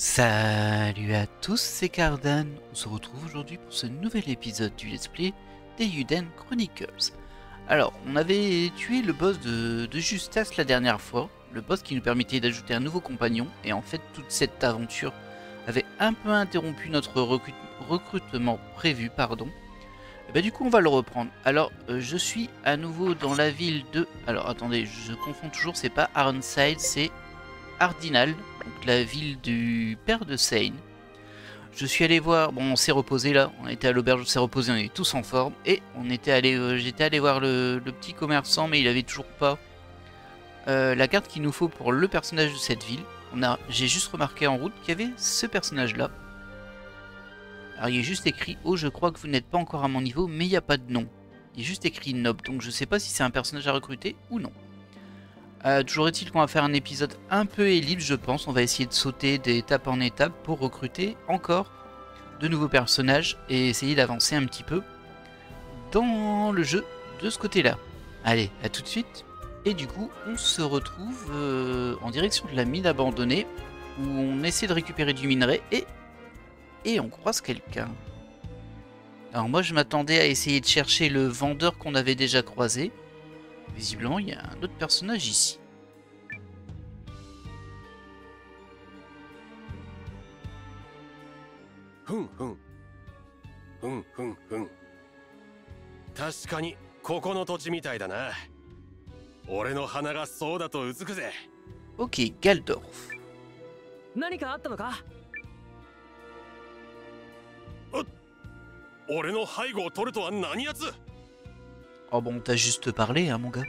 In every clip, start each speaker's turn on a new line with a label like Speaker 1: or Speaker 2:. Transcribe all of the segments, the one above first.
Speaker 1: Salut à tous, c'est Cardan. On se retrouve aujourd'hui pour ce nouvel épisode du Let's Play des Eiyuden Chronicles. Alors, on avait tué le boss de Justas la dernière fois, le boss qui nous permettait d'ajouter un nouveau compagnon, et en fait toute cette aventure avait un peu interrompu notre recrutement prévu, Et bah, du coup on va le reprendre. Alors, je suis à nouveau dans la ville de... Alors attendez, je confonds toujours, c'est pas Arnside, c'est Ardinal, donc la ville du père de Seine. Je suis allé voir, bon on s'est reposé là, on était à l'auberge, on s'est reposé, on est tous en forme, et on était allé, j'étais allé voir le petit commerçant, mais il avait toujours pas la carte qu'il nous faut pour le personnage de cette ville. J'ai juste remarqué en route qu'il y avait ce personnage là. Alors il est juste écrit, oh je crois que vous n'êtes pas encore à mon niveau, mais il n'y a pas de nom. Il est juste écrit Nob, donc je sais pas si c'est un personnage à recruter ou non. Toujours est-il qu'on va faire un épisode un peu ellipse, je pense. On va essayer de sauter d'étape en étape pour recruter encore de nouveaux personnages et essayer d'avancer un petit peu dans le jeu de ce côté-là. Allez, à tout de suite. Et du coup, on se retrouve en direction de la mine abandonnée où on essaie de récupérer du minerai et on croise quelqu'un. Alors moi, je m'attendais à essayer de chercher le vendeur qu'on avait déjà croisé. Visiblement, il y a un autre personnage ici.
Speaker 2: Hum. 確かにここの土地みたいだな。俺の鼻がそうだとうずくぜ。
Speaker 1: Ok, Galdorf.
Speaker 3: 何かあったのか？
Speaker 2: 俺の背後を取るとは何やつ？
Speaker 1: Oh bon, t'as juste parlé, hein, mon gars.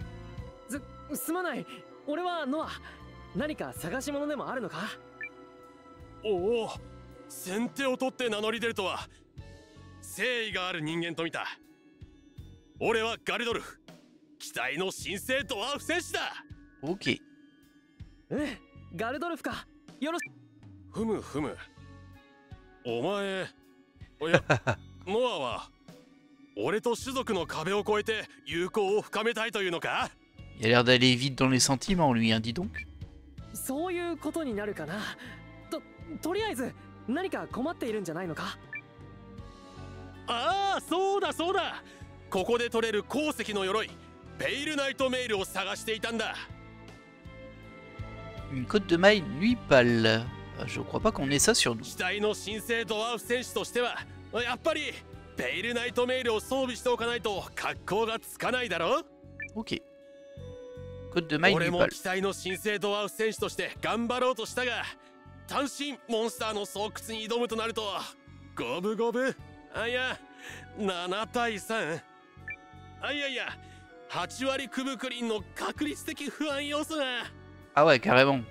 Speaker 3: すまない。俺はノア。何か探し物でもあるのか？
Speaker 2: おお、先手を取って名乗り出るとは誠意がある人間と見た。俺はガルドルフ、期待の新生ドワーフ戦士だ。
Speaker 1: Ok.
Speaker 3: ガルドルフか。よろし
Speaker 2: ふむふむ。お前、いや、ノアは俺と種族の壁を越えて友好を深めたいというのか？
Speaker 1: Il a l'air d'aller vite dans les sentiments, lui, hein, dis donc.
Speaker 3: そういうことになるかな。とりあえず何か困っているんじゃないのか？
Speaker 2: ああ、そうだそうだ。ここで取れる鉱石の鎧、ペイルナイトメイルを探していたんだ。
Speaker 1: Une côte de maille nuit pâle. Je crois pas qu'on ait ça sur nous.
Speaker 2: 期待の新生ドワーフ戦士としてはやっぱりペイルナイトメイルを装備しておかないと格好がつかないだろ。
Speaker 1: Ok. Côte de maille
Speaker 2: 俺
Speaker 1: nuit
Speaker 2: も
Speaker 1: pâle.
Speaker 2: 期待の新生ドワーフ戦士として頑張ろうとしたが、単身モンスターの巣窟に挑むとなると五分五分、あ、いや7対3、あ、いやいや8割クブクリンの確率的不安要素が。
Speaker 1: Ah ouais, carrément.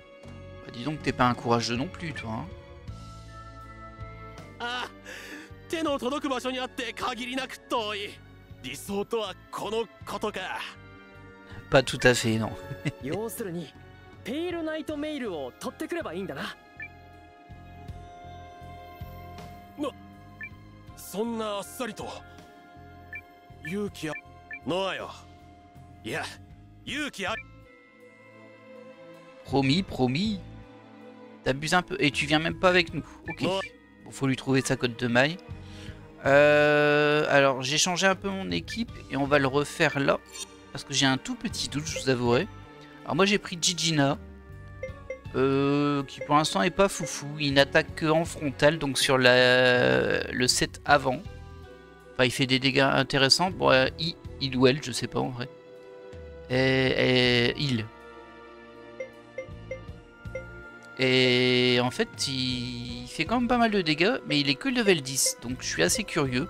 Speaker 1: Bah, dis donc que t'es pas un courageux non plus, toi. Hein.
Speaker 2: あ、手の届く場所にあって限りなく遠い。理想とはこのことか。
Speaker 1: Pas tout à fait, non.
Speaker 3: 要するにペイルナイトメイルを取ってくればいいんだな。
Speaker 2: そんなあっさりと勇気あノアよ。いや勇気あ。
Speaker 1: Promis, promis. T'abuses un peu. Et tu viens même pas avec nous. Ok. Bon, faut lui trouver sa côte de maille. Alors, j'ai changé un peu mon équipe et on va le refaire là. Parce que j'ai un tout petit doute, je vous avouerai. Alors moi, j'ai pris Gigina. Qui pour l'instant est pas foufou. Il n'attaque que en frontal, donc sur le set avant. Enfin, il fait des dégâts intéressants. Bon, il ou elle, je sais pas en vrai. Il. Et en fait, il fait quand même pas mal de dégâts, mais il est que level 10, donc je suis assez curieux.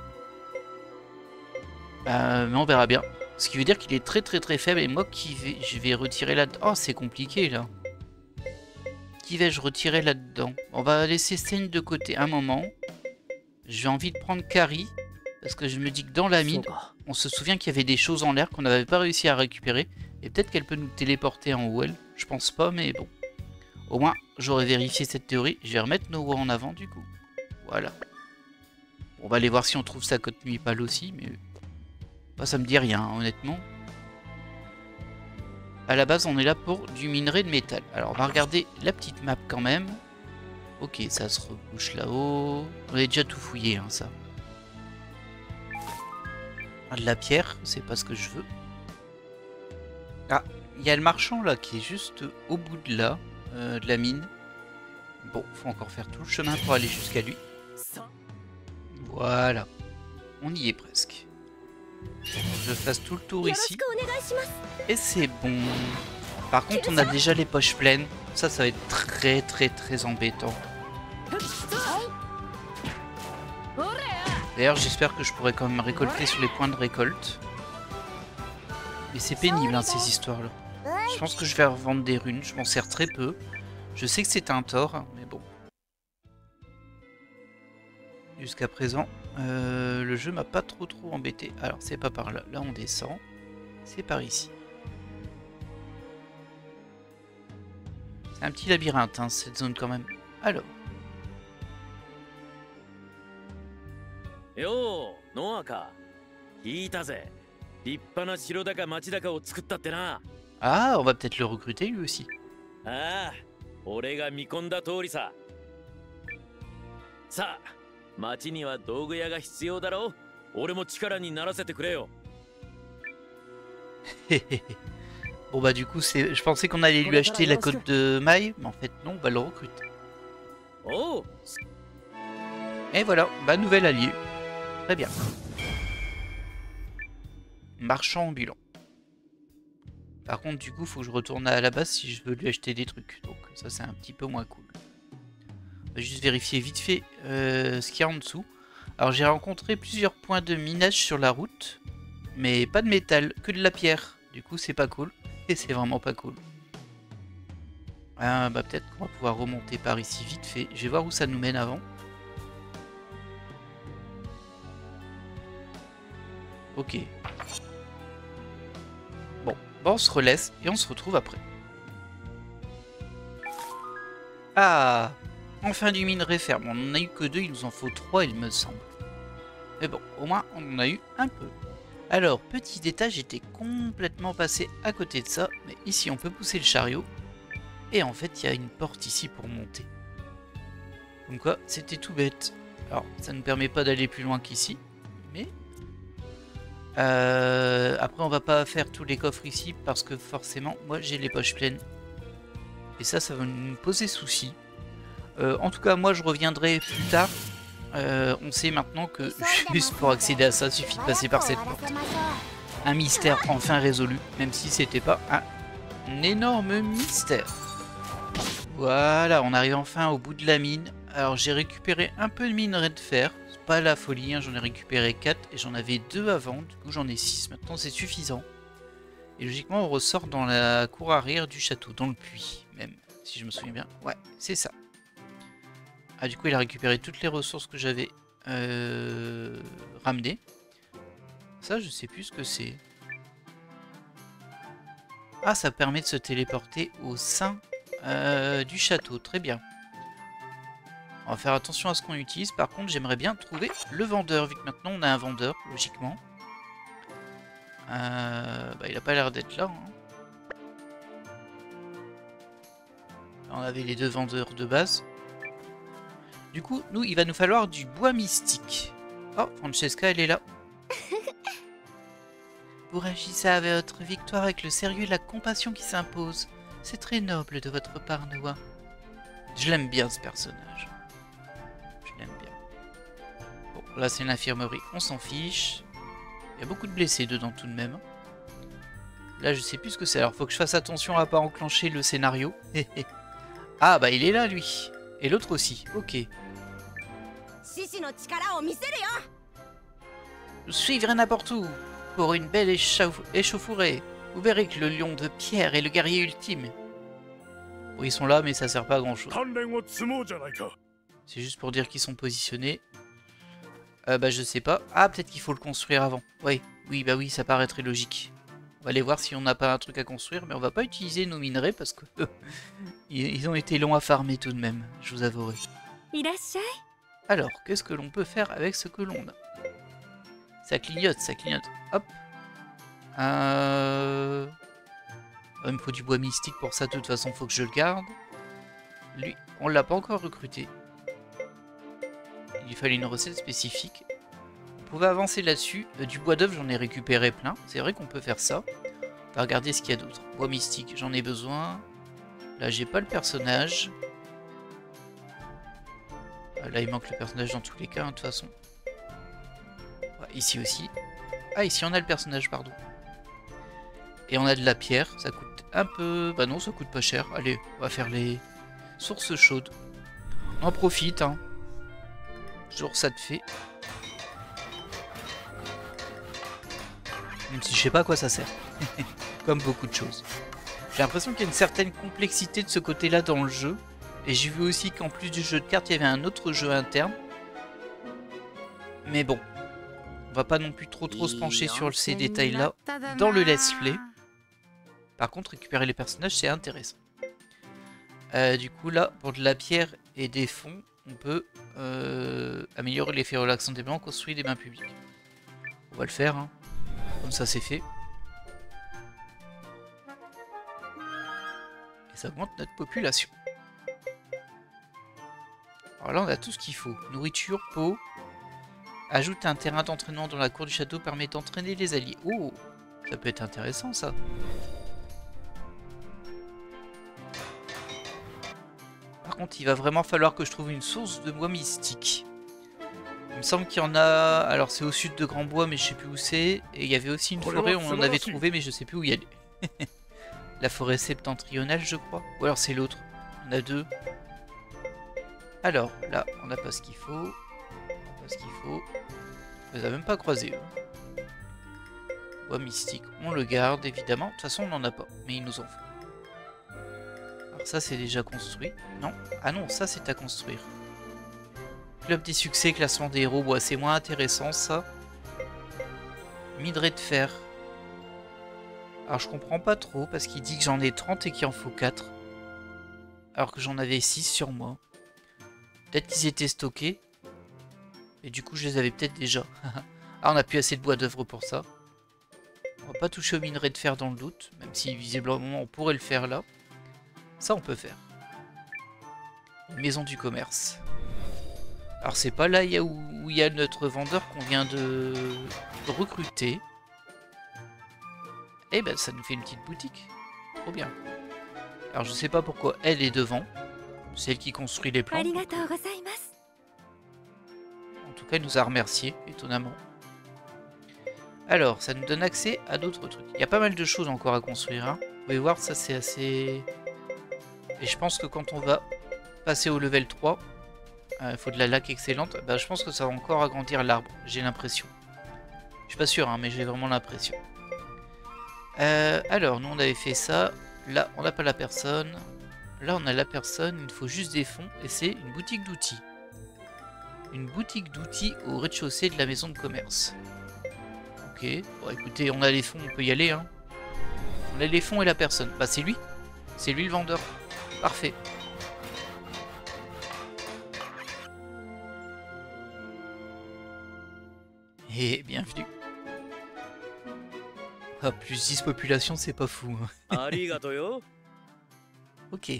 Speaker 1: Mais on verra bien. Ce qui veut dire qu'il est très faible, et moi je vais retirer là-dedans. Oh, c'est compliqué là. Qui vais-je retirer là-dedans? On va laisser Seine de côté un moment. J'ai envie de prendre Kari, parce que je me dis que dans la mine, on se souvient qu'il y avait des choses en l'air qu'on n'avait pas réussi à récupérer. Et peut-être qu'elle peut nous téléporter en haut, elle. Je pense pas, mais bon. Au moins, j'aurais vérifié cette théorie. Je vais remettre Noah en avant, du coup. Voilà. On va aller voir si on trouve sa côte nuit pâle aussi, mais... Bah, ça me dit rien, hein, honnêtement. À la base, on est là pour du minerai de métal. Alors, on va regarder la petite map quand même. Ok, ça se rebouche là-haut. On a déjà tout fouillé, hein, ça. Ah, de la pierre, c'est pas ce que je veux. Ah, il y a le marchand là qui est juste au bout de là, de la mine. Bon, faut encore faire tout le chemin pour aller jusqu'à lui. Voilà, on y est presque. Je fasse tout le tour ici. Et c'est bon. Par contre, on a déjà les poches pleines. Ça va être très embêtant. D'ailleurs, j'espère que je pourrai quand même récolter sur les points de récolte. Mais c'est pénible, hein, ces histoires-là. Je pense que je vais revendre des runes. Je m'en sers très peu. Je sais que c'est un tort, hein, mais bon. Jusqu'à présent, le jeu m'a pas trop embêté. Alors, c'est pas par là. Là, on descend. C'est par ici. C'est un petit labyrinthe, hein, cette zone quand même. Alors.
Speaker 4: Yo, Noaka.
Speaker 1: Ah, on va peut-être le recruter lui aussi.
Speaker 4: Ah,
Speaker 1: bon bah du coup, je pensais qu'on allait lui acheter la côte de maille, mais en fait non, on va le recruter.
Speaker 4: Oh.
Speaker 1: Et voilà, bah nouvel allié. Très bien. Marchand ambulant. Par contre, du coup, faut que je retourne à la base si je veux lui acheter des trucs. Donc ça, c'est un petit peu moins cool. On va juste vérifier vite fait ce qu'il y a en dessous. Alors, j'ai rencontré plusieurs points de minage sur la route. Mais pas de métal, que de la pierre. Du coup, c'est pas cool. Et c'est vraiment pas cool. Bah peut-être qu'on va pouvoir remonter par ici vite fait. Je vais voir où ça nous mène avant. Ok. Bon, on se relaisse et on se retrouve après. Ah, enfin du minerai ferme. On en a eu que 2, il nous en faut 3 il me semble. Mais bon, au moins on en a eu un peu. Alors, petit détail, j'étais complètement passé à côté de ça. Mais ici on peut pousser le chariot. Et en fait il y a une porte ici pour monter. Donc quoi, c'était tout bête. Alors, ça ne permet pas d'aller plus loin qu'ici. Mais... après on va pas faire tous les coffres ici parce que forcément moi j'ai les poches pleines et ça va nous poser souci. En tout cas moi je reviendrai plus tard. On sait maintenant que juste pour accéder à ça il suffit de passer par cette porte. Un mystère enfin résolu, même si c'était pas un énorme mystère. Voilà, on arrive enfin au bout de la mine. Alors j'ai récupéré un peu de minerai de fer. Pas la folie, hein, j'en ai récupéré 4 et j'en avais 2 avant, du coup j'en ai 6, maintenant c'est suffisant. Et logiquement on ressort dans la cour arrière du château, dans le puits même, si je me souviens bien. Ouais, c'est ça. Ah du coup il a récupéré toutes les ressources que j'avais ramenées. Ça je sais plus ce que c'est. Ah ça permet de se téléporter au sein du château, très bien. On va faire attention à ce qu'on utilise. Par contre, j'aimerais bien trouver le vendeur, vu que maintenant on a un vendeur, logiquement. Bah, il a pas l'air d'être là. Hein. On avait les 2 vendeurs de base. Du coup, nous, il va nous falloir du bois mystique. Oh, Francesca, elle est là. Vous réagissez à votre victoire avec le sérieux et la compassion qui s'impose. C'est très noble de votre part, Noah. Je l'aime bien, ce personnage. Bon, là c'est une infirmerie, on s'en fiche. Il y a beaucoup de blessés dedans tout de même. Là je sais plus ce que c'est, alors faut que je fasse attention à pas enclencher le scénario. Ah bah il est là lui. Et l'autre aussi, ok. Je suivrai n'importe où. Pour une belle échauffourée. Vous verrez que le lion de pierre est le guerrier ultime. Bon ils sont là mais ça sert pas à grand chose. C'est juste pour dire qu'ils sont positionnés. Bah je sais pas. Ah peut-être qu'il faut le construire avant. Oui, bah oui, ça paraît très logique. On va aller voir si on n'a pas un truc à construire, mais on va pas utiliser nos minerais parce que ils ont été longs à farmer tout de même, je vous avouerai. Alors, qu'est-ce que l'on peut faire avec ce que l'on a? Ça clignote, ça clignote. Hop. Il me faut du bois mystique pour ça, de toute façon faut que je le garde. Lui, On l'a pas encore recruté. Il fallait une recette spécifique. On pouvait avancer là-dessus. Du bois d'œuvre, j'en ai récupéré plein. C'est vrai qu'on peut faire ça. On va regarder ce qu'il y a d'autre. Bois mystique, j'en ai besoin. Là, j'ai pas le personnage. Là, il manque le personnage dans tous les cas, hein, de toute façon. Ouais, ici aussi. Ah, ici, on a le personnage, pardon. Et on a de la pierre. Ça coûte un peu... Bah non, ça coûte pas cher. Allez, on va faire les sources chaudes. On en profite, hein. Toujours ça te fait. Même si je sais pas à quoi ça sert. Comme beaucoup de choses. J'ai l'impression qu'il y a une certaine complexité de ce côté-là dans le jeu. Et j'ai vu aussi qu'en plus du jeu de cartes, il y avait un autre jeu interne. Mais bon. On va pas non plus trop se pencher sur ces détails-là dans le let's play. Par contre, récupérer les personnages, c'est intéressant. Du coup, là, pour de la pierre et des fonds, on peut améliorer l'effet relaxant des mains, construire des mains publiques. On va le faire, hein. Comme ça, c'est fait. Et ça augmente notre population. Alors là, on a tout ce qu'il faut. Nourriture, peau. Ajoute un terrain d'entraînement dans la cour du château permet d'entraîner les alliés. Oh, ça peut être intéressant, ça. Par contre, il va vraiment falloir que je trouve une source de bois mystique. Il me semble qu'il y en a... Alors, c'est au sud de Grand Bois, mais je sais plus où c'est. Et il y avait aussi une forêt où on en avait trouvé, mais je sais plus où y aller. La forêt septentrionale, je crois. Ou alors c'est l'autre. On a deux. Alors, là, on n'a pas ce qu'il faut. On n'a pas ce qu'il faut. On les a même pas croisés, eux. Bois mystique, on le garde, évidemment. De toute façon, on n'en a pas, mais il nous en faut. Alors ça, c'est déjà construit. Non. Ah non, ça, c'est à construire. Club des succès, classement des héros. Bon, c'est moins intéressant, ça. Minerai de fer. Alors, je comprends pas trop, parce qu'il dit que j'en ai 30 et qu'il en faut 4. Alors que j'en avais 6 sur moi. Peut-être qu'ils étaient stockés. Et du coup, je les avais peut-être déjà. Ah, on n'a plus assez de bois d'œuvre pour ça. On va pas toucher au minerai de fer dans le doute. Même si, visiblement, on pourrait le faire là. Ça, on peut faire. Une maison du commerce. Alors, c'est pas là où il y a notre vendeur qu'on vient de recruter. Eh ben, ça nous fait une petite boutique. Trop bien. Alors, je sais pas pourquoi elle est devant. C'est elle qui construit les plans. En tout cas, il nous a remercié, étonnamment. Alors, ça nous donne accès à d'autres trucs. Il y a pas mal de choses encore à construire. Hein. Vous pouvez voir, ça c'est assez... Et je pense que quand on va passer au level 3, il faut de la laque excellente. Bah, je pense que ça va encore agrandir l'arbre. J'ai l'impression. Je suis pas sûr, hein, mais j'ai vraiment l'impression. Alors, nous on avait fait ça. Là, on n'a pas la personne. Là, on a la personne. Il faut juste des fonds. Et c'est une boutique d'outils. Une boutique d'outils au rez-de-chaussée de la maison de commerce. Ok. Bon, écoutez, on a les fonds, on peut y aller. Hein. On a les fonds et la personne. Bah, c'est lui. C'est lui le vendeur. Parfait. Et bienvenue. Ah, plus 10 population, c'est pas fou. Ok.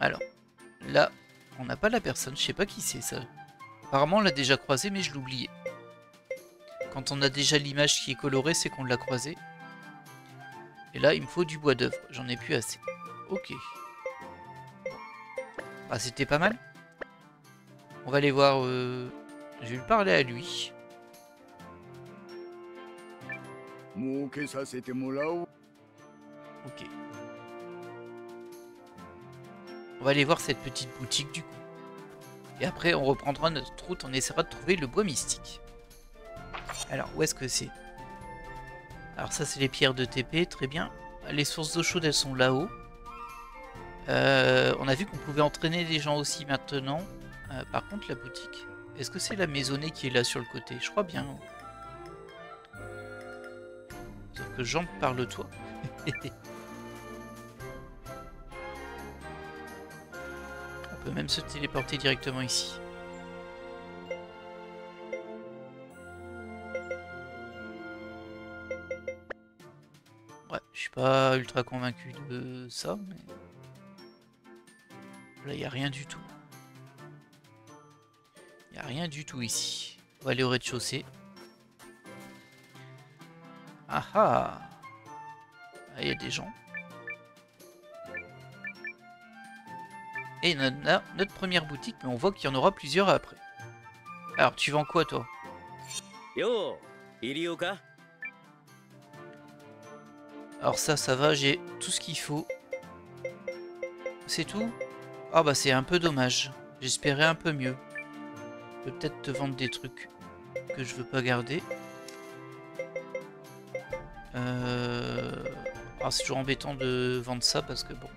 Speaker 1: Alors, là, on n'a pas la personne. Je sais pas qui c'est, ça. Apparemment, on l'a déjà croisé, mais je l'oubliais. Quand on a déjà l'image qui est colorée, c'est qu'on l'a croisé. Et là, il me faut du bois d'œuvre. J'en ai plus assez. Ok. Ah, c'était pas mal. On va aller voir... Je vais lui parler à lui. Ok. On va aller voir cette petite boutique du coup. Et après, on reprendra notre route. On essaiera de trouver le bois mystique. Alors, où est-ce que c'est? Alors ça, c'est les pierres de TP. Très bien. Les sources d'eau chaude, elles sont là-haut. On a vu qu'on pouvait entraîner les gens aussi maintenant. Par contre, la boutique... Est-ce que c'est la maisonnée qui est là sur le côté? Je crois bien. Sauf que Jean parle toi. On peut même se téléporter directement ici. Ouais, je suis pas ultra convaincu de ça, mais... Là, il n'y a rien du tout. Il n'y a rien du tout ici. On va aller au rez-de-chaussée. Ah ah! Il y a des gens. Et on a notre première boutique, mais on voit qu'il y en aura plusieurs après. Alors, tu vends quoi, toi?
Speaker 4: Yo, Irioka.
Speaker 1: Alors ça va, j'ai tout ce qu'il faut. C'est tout? Ah bah c'est un peu dommage. J'espérais un peu mieux. Je peux peut-être te vendre des trucs que je veux pas garder. Alors c'est toujours embêtant de vendre ça parce que bon.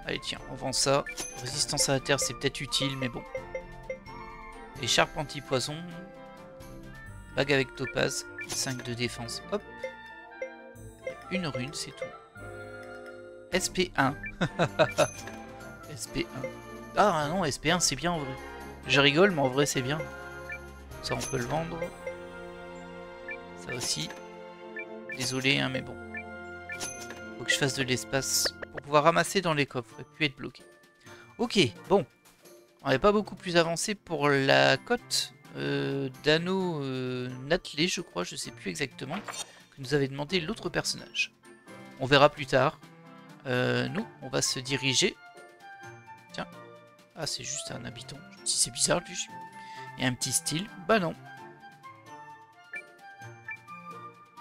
Speaker 1: Allez tiens, on vend ça. Résistance à la terre c'est peut-être utile mais bon. Écharpe anti-poison. Bague avec topaz. 5 de défense. Hop. Une rune c'est tout. SP1. SP1. Ah non, SP1 c'est bien en vrai. Je rigole mais en vrai c'est bien. Ça on peut le vendre. Ça aussi. Désolé hein mais bon. Faut que je fasse de l'espace pour pouvoir ramasser dans les coffres et puis être bloqué. Ok, bon. On n'est pas beaucoup plus avancé pour la côte d'anneau Natlé je crois, je sais plus exactement. Que nous avait demandé l'autre personnage. On verra plus tard. Nous, on va se diriger. Tiens. Ah, c'est juste un habitant. Je me dis, c'est bizarre, lui. Il y a un petit style. Bah non.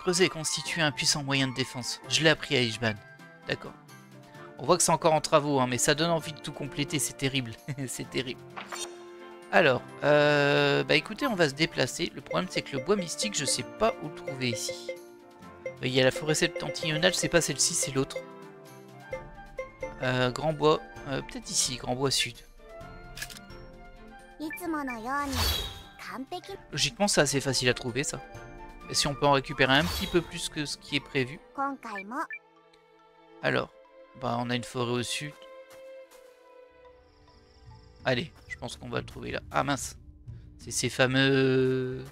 Speaker 1: Creuser constitue un puissant moyen de défense. Je l'ai appris à Ishban. D'accord. On voit que c'est encore en travaux, hein, mais ça donne envie de tout compléter. C'est terrible. C'est terrible. Alors, bah écoutez, on va se déplacer. Le problème, c'est que le bois mystique, je sais pas où le trouver ici. Il y a la forêt septentrionale, c'est pas celle-ci, c'est l'autre. Grand bois, peut-être ici, Grand bois sud. Logiquement, c'est assez facile à trouver ça. Et si on peut en récupérer un petit peu plus que ce qui est prévu. Alors, bah on a une forêt au sud. Allez, je pense qu'on va le trouver là. Ah mince, c'est ces fameuses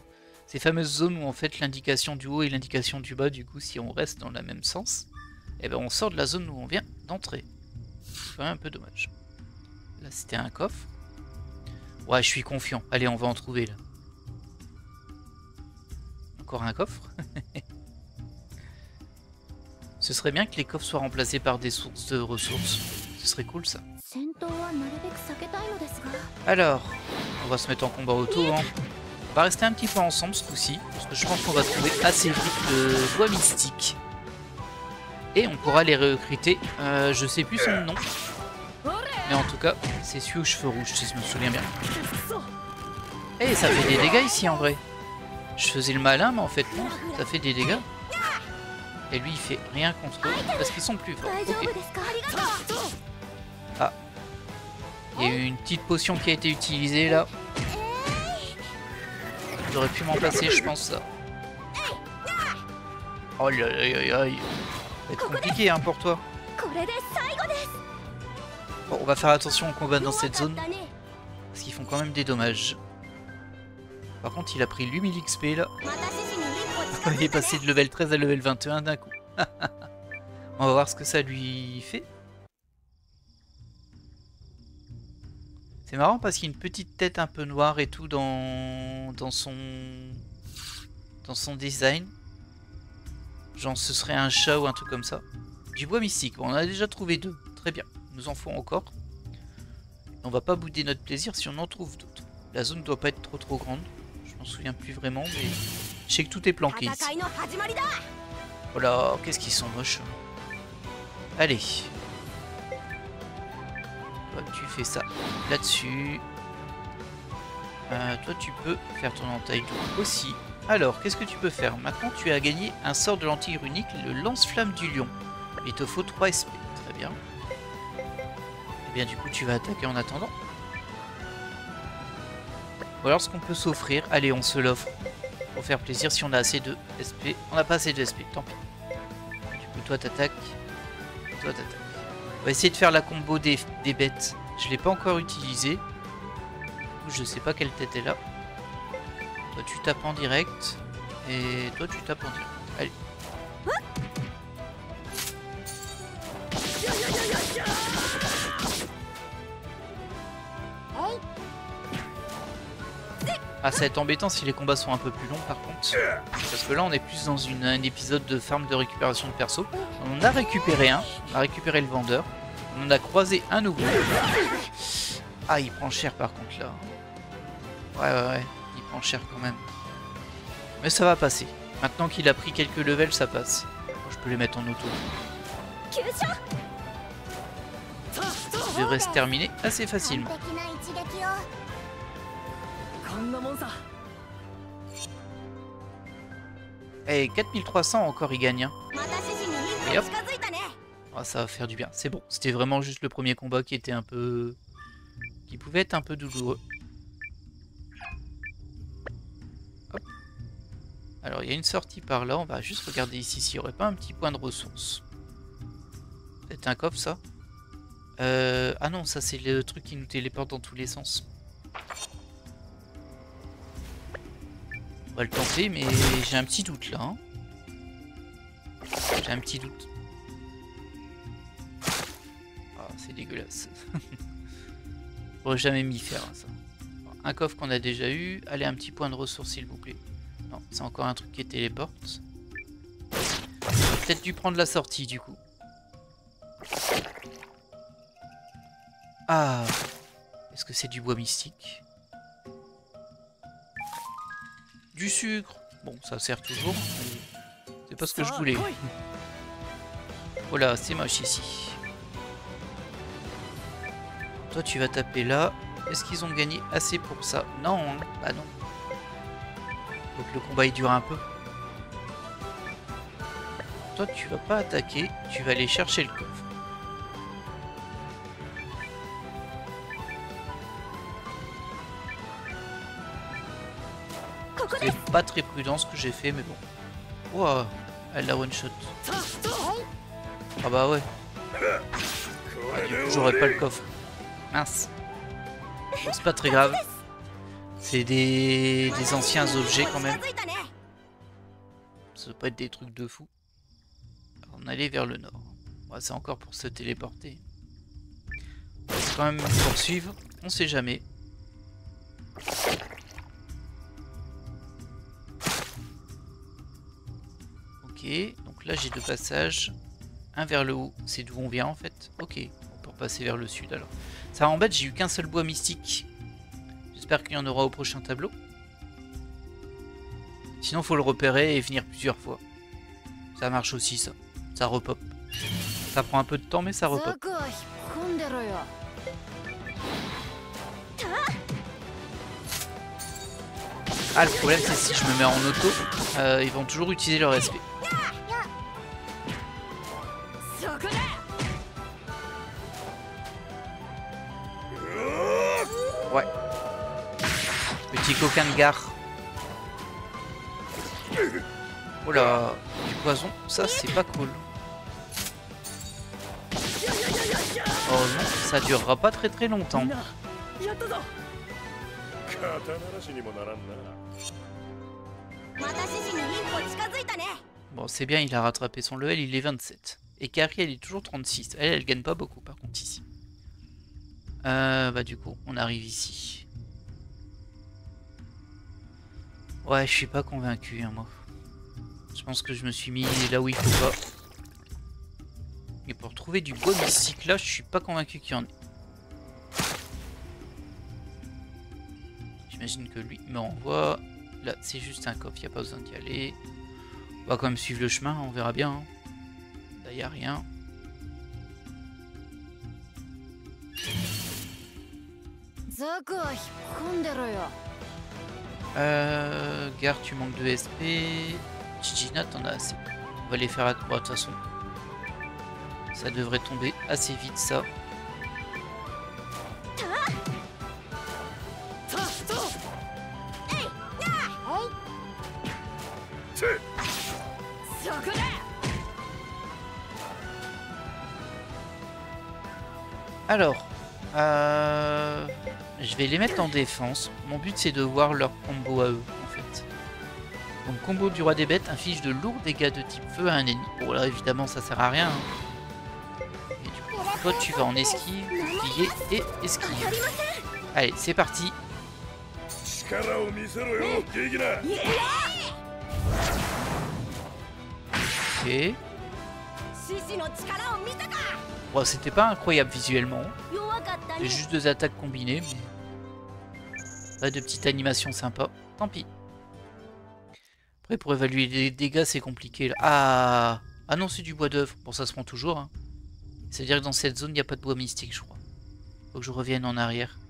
Speaker 1: zones où en fait l'indication du haut et l'indication du bas, du coup si on reste dans le même sens, eh ben on sort de la zone où on vient d'entrer. C'est quand même un peu dommage. Là c'était un coffre. Ouais, je suis confiant. Allez, on va en trouver là. Encore un coffre. Ce serait bien que les coffres soient remplacés par des sources de ressources. Ce serait cool ça. Alors, on va se mettre en combat auto. Hein. On va rester un petit peu ensemble ce coup-ci. Parce que je pense qu'on va trouver assez vite le bois mystique. Et on pourra les recruter. Je sais plus son nom. Mais en tout cas, c'est celui aux cheveux rouges, si je me souviens bien. Eh, ça fait des dégâts ici en vrai. Je faisais le malin, mais en fait non, ça fait des dégâts. Et lui, il fait rien contre eux, parce qu'ils sont plus forts. Okay. Ah. Il y a eu une petite potion qui a été utilisée là. J'aurais pu m'en placer, je pense, ça. Oh là là là là. Ça va être compliqué hein, pour toi. Bon, on va faire attention au combat dans cette zone. Parce qu'ils font quand même des dommages. Par contre, il a pris 8000 XP là. Il est passé de level 13 à level 21 d'un coup. On va voir ce que ça lui fait. C'est marrant parce qu'il y a une petite tête un peu noire et tout dans son design. Genre ce serait un chat ou un truc comme ça. Du bois mystique. Bon, on en a déjà trouvé 2. Très bien. Nous en faut encore. On va pas bouder notre plaisir si on en trouve d'autres. La zone doit pas être trop grande. Je m'en souviens plus vraiment, mais je sais que tout est planqué ici. Oh là, qu'est-ce qu'ils sont moches. Allez. Toi, tu fais ça là-dessus. Toi, tu peux faire ton entaille aussi. Alors, qu'est-ce que tu peux faire? Maintenant, tu as gagné un sort de lentille runique, le lance-flamme du lion. Il te faut 3 SP. Très bien. Et bien, du coup, tu vas attaquer en attendant. Ou alors, ce qu'on peut s'offrir, allez, on se l'offre. Pour faire plaisir si on a assez de SP. On n'a pas assez de SP, tant pis. Du coup, toi, t'attaques. Toi, t'attaques. On va essayer de faire la combo des bêtes. Je l'ai pas encore utilisé. Du coup, je sais pas quelle tête est là. Toi, tu tapes en direct. Et toi tu tapes en direct. Allez. Ah, ça va être embêtant si les combats sont un peu plus longs par contre. Parce que là on est plus dans un épisode de farm de récupération de perso. On en a récupéré un, on a récupéré le vendeur. On en a croisé un nouveau. Ah, il prend cher par contre là. Ouais, il prend cher quand même. Mais ça va passer. Maintenant qu'il a pris quelques levels, ça passe. Bon, je peux les mettre en auto. Ça devrait se terminer assez facilement. Et 4300 encore, il gagne. Hein. Et hop. Oh, ça va faire du bien. C'est bon. C'était vraiment juste le premier combat qui était un peu... qui pouvait être un peu douloureux. Hop. Alors, il y a une sortie par là. On va juste regarder ici s'il n'y aurait pas un petit point de ressources. C'est un coffre, ça? Ah non, ça c'est le truc qui nous téléporte dans tous les sens. On va le tenter, mais j'ai un petit doute là. Hein. J'ai un petit doute. Ah, c'est dégueulasse. J'aurais jamais m'y faire hein, ça. Un coffre qu'on a déjà eu. Allez, un petit point de ressources s'il vous plaît. Non, c'est encore un truc qui téléporte. J'aurais peut-être dû prendre la sortie du coup. Ah, est-ce que c'est du bois mystique? Du sucre. Bon, ça sert toujours. C'est pas ce que je voulais. Voilà, c'est moche ici. Toi, tu vas taper là. Est-ce qu'ils ont gagné assez pour ça? Non, hein. Bah non. Faut que le combat il dure un peu. Toi, tu vas pas attaquer. Tu vas aller chercher le coffre. C'est pas très prudent ce que j'ai fait, mais bon. Wow, elle l'a one shot. Ah bah ouais. Ah, du coup, j'aurais pas le coffre. Mince. Bon, c'est pas très grave. C'est des anciens objets quand même. Ça doit pas être des trucs de fou. Alors, on allait vers le nord. Ouais, c'est encore pour se téléporter. On va quand même poursuivre. On sait jamais. Ok, donc là j'ai deux passages. Un vers le haut, c'est d'où on vient en fait. Ok, on peut repasser vers le sud alors. Ça embête, j'ai eu qu'un seul bois mystique. J'espère qu'il y en aura au prochain tableau. Sinon faut le repérer et venir plusieurs fois. Ça marche aussi ça. Ça repop. Ça prend un peu de temps mais ça repop. Ah, le problème c'est si je me mets en auto, ils vont toujours utiliser leur SP. Ouais. Petit coquin de gare. Oh là, du poison, ça c'est pas cool. Oh non, ça durera pas très très longtemps. Bon, c'est bien, il a rattrapé son level, il est 27. Et Carrie, elle est toujours 36. Elle gagne pas beaucoup par contre ici. Bah du coup, on arrive ici. Ouais, je suis pas convaincu, hein, moi. Je pense que je me suis mis là où il faut pas. Et pour trouver du bois mystique là, je suis pas convaincu qu'il y en ait. J'imagine que lui me renvoie. Là, c'est juste un coffre, il n'y a pas besoin d'y aller. On va quand même suivre le chemin, on verra bien. Hein. Là, il n'y a rien. Gare, tu manques de SP. Gina, t'en as assez. On va les faire à... Bon, de toute façon, ça devrait tomber assez vite, ça. Alors, je vais les mettre en défense. Mon but c'est de voir leur combo à eux en fait. Donc combo du roi des bêtes inflige de lourds dégâts de type feu à un ennemi. Bon là évidemment ça sert à rien. Hein. Et du coup toi tu vas en esquive, bouclier et esquive. Allez c'est parti. Ok. Bon, c'était pas incroyable visuellement. C'est juste 2 attaques combinées. Mais... pas de petite animation sympa. Tant pis. Après pour évaluer les dégâts c'est compliqué là. Ah non c'est du bois d'œuvre. Bon ça se prend toujours. Hein. C'est-à-dire que dans cette zone il n'y a pas de bois mystique je crois. Faut que je revienne en arrière.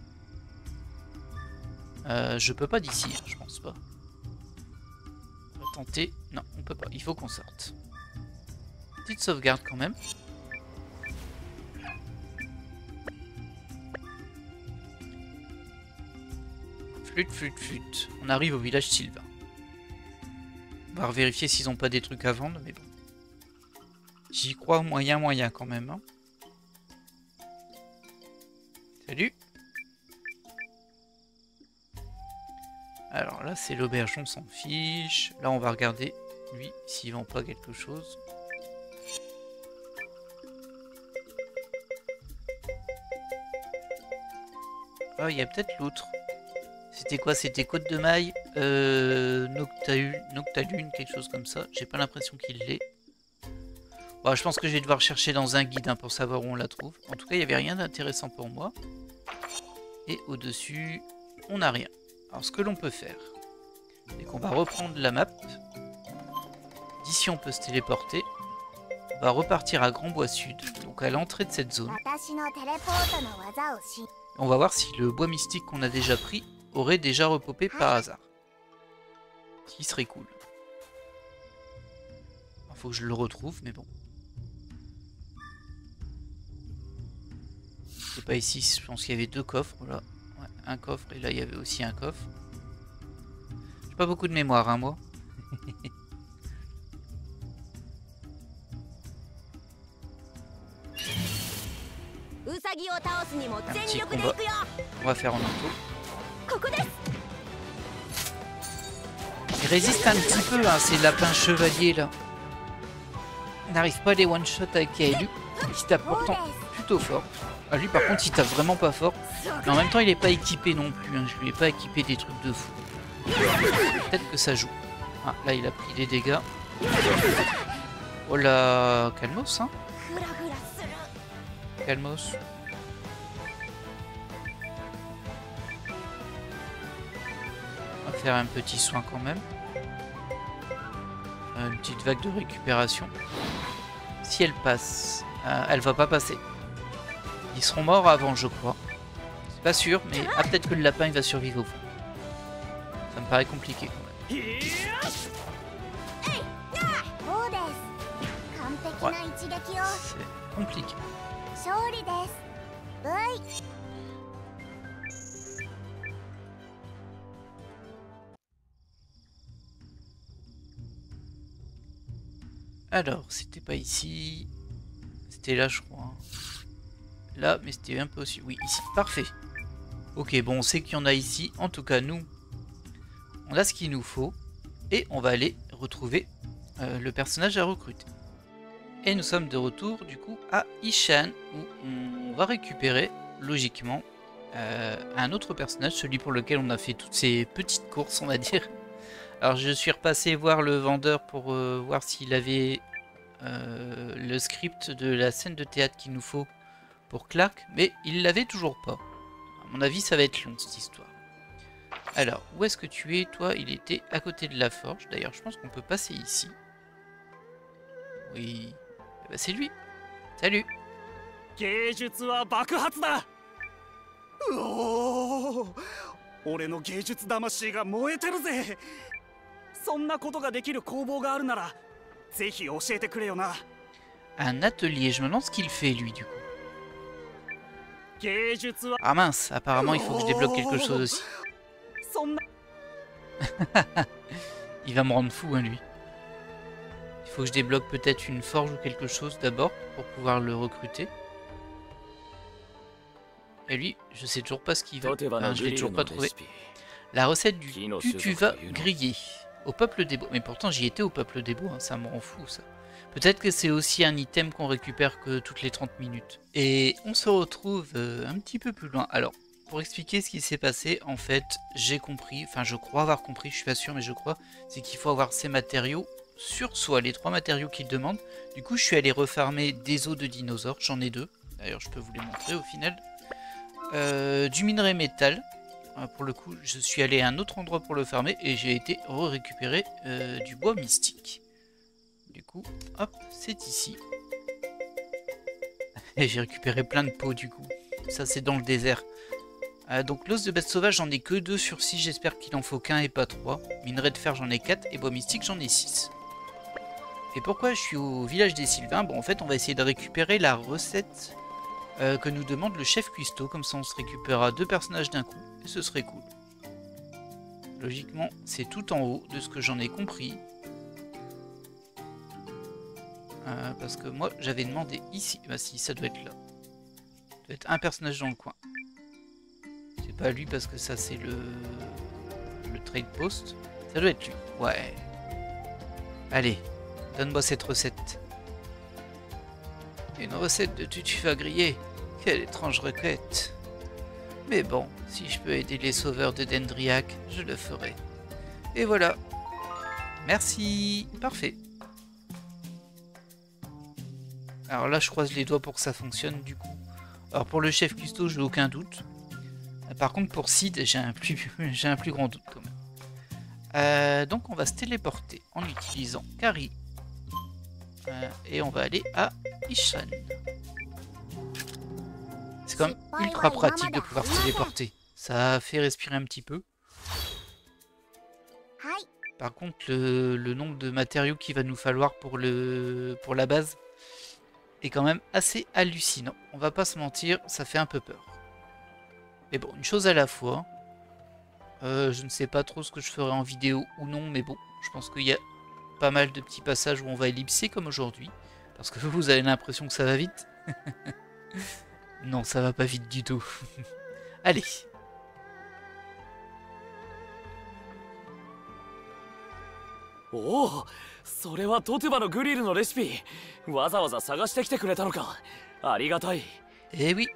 Speaker 1: Je peux pas d'ici, hein, je pense pas. On va tenter. Non, on peut pas. Il faut qu'on sorte. Petite sauvegarde quand même. Flûte, flûte, flûte. On arrive au village Sylvain. On va vérifier s'ils ont pas des trucs à vendre, mais bon. J'y crois moyen quand même. Hein. Salut. Alors là c'est l'auberge, on s'en fiche. Là on va regarder lui s'il vend pas quelque chose. Ah il y a peut-être l'autre. C'était quoi? C'était Côte de Maille, Noctalune, quelque chose comme ça. J'ai pas l'impression qu'il l'est. Bon, je pense que je vais devoir chercher dans un guide hein, pour savoir où on la trouve. En tout cas il n'y avait rien d'intéressant pour moi. Et au-dessus on n'a rien. Alors ce que l'on peut faire, c'est qu'on va reprendre la map. D'ici on peut se téléporter. On va repartir à Grand Bois Sud, donc à l'entrée de cette zone. On va voir si le bois mystique qu'on a déjà pris aurait déjà repopé par hasard. Ce qui serait cool. Il faut que je le retrouve, mais bon. C'est pas ici, je pense qu'il y avait 2 coffres, là. Ouais, un coffre, et là il y avait aussi un coffre. J'ai pas beaucoup de mémoire, hein, moi. Un petit combat. On va faire en auto. Il résiste un petit peu, hein, ces lapins chevaliers là. On n'arrive pas à les one-shot avec Kaelu, qui tape pourtant plutôt fort. Ah, lui par contre il tape vraiment pas fort. Mais en même temps il est pas équipé non plus, hein. Je lui ai pas équipé des trucs de fou. Peut-être que ça joue. Ah, là il a pris des dégâts. Oh là, calmos hein. Calmos. On va faire un petit soin quand même. Une petite vague de récupération. Si elle passe, elle va pas passer. Ils seront morts avant, je crois. C'est pas sûr, mais peut-être que le lapin il va survivre au fond. Ça me paraît compliqué quand même. Ouais. C'est compliqué. Alors, c'était pas ici. C'était là, je crois. Là, mais c'était un peu aussi. Oui, ici. Parfait. Ok, bon, on sait qu'il y en a ici. En tout cas, nous, on a ce qu'il nous faut. Et on va aller retrouver le personnage à recruter. Et nous sommes de retour, du coup, à Ishan, où on va récupérer, logiquement, un autre personnage, celui pour lequel on a fait toutes ces petites courses, on va dire. Alors, je suis repassé voir le vendeur pour voir s'il avait le script de la scène de théâtre qu'il nous faut pour Clark, mais il l'avait toujours pas. À mon avis, ça va être long, cette histoire. Alors, où est-ce que tu es, toi? Il était à côté de la forge. D'ailleurs, je pense qu'on peut passer ici. Oui. Eh ben, c'est lui. Salut. Un atelier, je me demande ce qu'il fait lui du coup. Ah mince, apparemment il faut que je débloque quelque chose aussi. Il va me rendre fou hein lui. Il faut que je débloque peut-être une forge ou quelque chose d'abord pour pouvoir le recruter. Et lui, je sais toujours pas ce qu'il veut. Enfin, je l'ai toujours pas trouvé. La recette du tutuva grillé. Au peuple des bois. Mais pourtant j'y étais au peuple des bois, hein, ça me rend fou ça. Peut-être que c'est aussi un item qu'on récupère que toutes les 30 minutes. Et on se retrouve un petit peu plus loin. Alors, pour expliquer ce qui s'est passé, en fait, j'ai compris, enfin je crois avoir compris, je suis pas sûr mais je crois, c'est qu'il faut avoir ces matériaux sur soi, les 3 matériaux qu'il demande. Du coup, je suis allé refarmer des os de dinosaures, j'en ai 2. D'ailleurs, je peux vous les montrer au final. Du minerai métal. Pour le coup, je suis allé à un autre endroit pour le farmer et j'ai été récupérer du bois mystique. Du coup, hop, c'est ici. Et j'ai récupéré plein de peaux du coup. Ça, c'est dans le désert. Donc, l'os de bête sauvage, j'en ai que 2 sur 6. J'espère qu'il en faut qu'un et pas 3. Minerai de fer, j'en ai 4. Et bois mystique, j'en ai 6. Et pourquoi je suis au village des Sylvains? Bon, en fait, on va essayer de récupérer la recette que nous demande le chef cuistot. Comme ça, on se récupérera 2 personnages d'un coup. Et ce serait cool. Logiquement, c'est tout en haut de ce que j'en ai compris. Parce que moi, j'avais demandé ici. Bah si, ça doit être là. Ça doit être un personnage dans le coin. C'est pas lui parce que ça, c'est le trade post. Ça doit être lui. Ouais. Allez, donne-moi cette recette. Une recette de tutu à griller. Quelle étrange requête. Mais bon, si je peux aider les sauveurs de Dendriac, je le ferai. Et voilà. Merci. Parfait. Alors là, je croise les doigts pour que ça fonctionne du coup. Alors pour le chef cuistot, j'ai aucun doute. Par contre, pour Sid, j'ai un plus grand doute quand même. Donc on va se téléporter en utilisant Kari. Et on va aller à Ishan. C'est quand même ultra pratique de pouvoir se téléporter. Ça fait respirer un petit peu. Par contre, le nombre de matériaux qu'il va nous falloir pour la base est quand même assez hallucinant. On va pas se mentir, ça fait un peu peur. Mais bon, une chose à la fois. Je ne sais pas trop ce que je ferai en vidéo ou non, mais bon, je pense qu'il y a pas mal de petits passages où on va ellipser comme aujourd'hui. Parce que vous avez l'impression que ça va vite. Non, ça va pas vite du tout. Allez.
Speaker 5: Oh, それはトテバのグリルのレシピ。わざわざ探してきてくれたのか。ありがたい。
Speaker 1: Eh oui.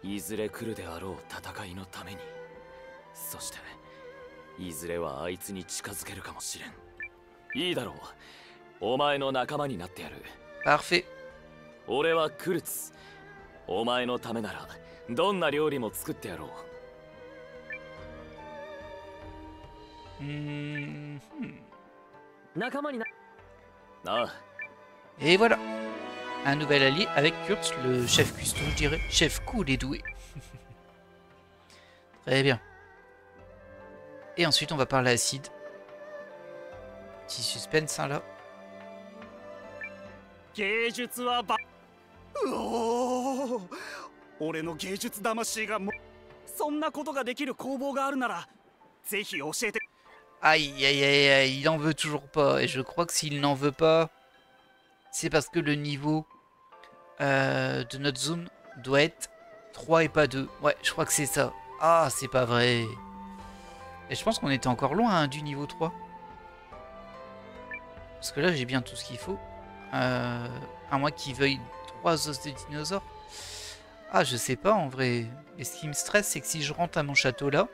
Speaker 5: いずれ来るであろう戦いのために。そしていずれはあいつに近づけるかもしれん。いいだろう。お前の仲間になってやる。
Speaker 1: Parfait.
Speaker 5: 俺はクルツ。お前のためならどんな料理も作ってやろう。
Speaker 3: 仲間にな。
Speaker 5: ああ。
Speaker 1: Et voilà. Un nouvel allié avec Kurtz, le chef cuistot, je dirais. Chef cool et doué. Très bien. Et ensuite, on va parler à Sid. Petit suspense, hein, là.
Speaker 6: 芸術はおお、俺の芸術魂がそんなことができる工房があるならぜひ教えて。
Speaker 1: Aïe, aïe, aïe, aïe, il en veut toujours pas. Et je crois que s'il n'en veut pas, c'est parce que le niveau de notre zone doit être 3 et pas 2. Ouais, je crois que c'est ça. Ah, c'est pas vrai. Et je pense qu'on était encore loin hein, du niveau 3. Parce que là, j'ai bien tout ce qu'il faut. À moins qu'il veuille 3 os de dinosaures. Ah, je sais pas en vrai. Et ce qui me stresse, c'est que si je rentre à mon château là,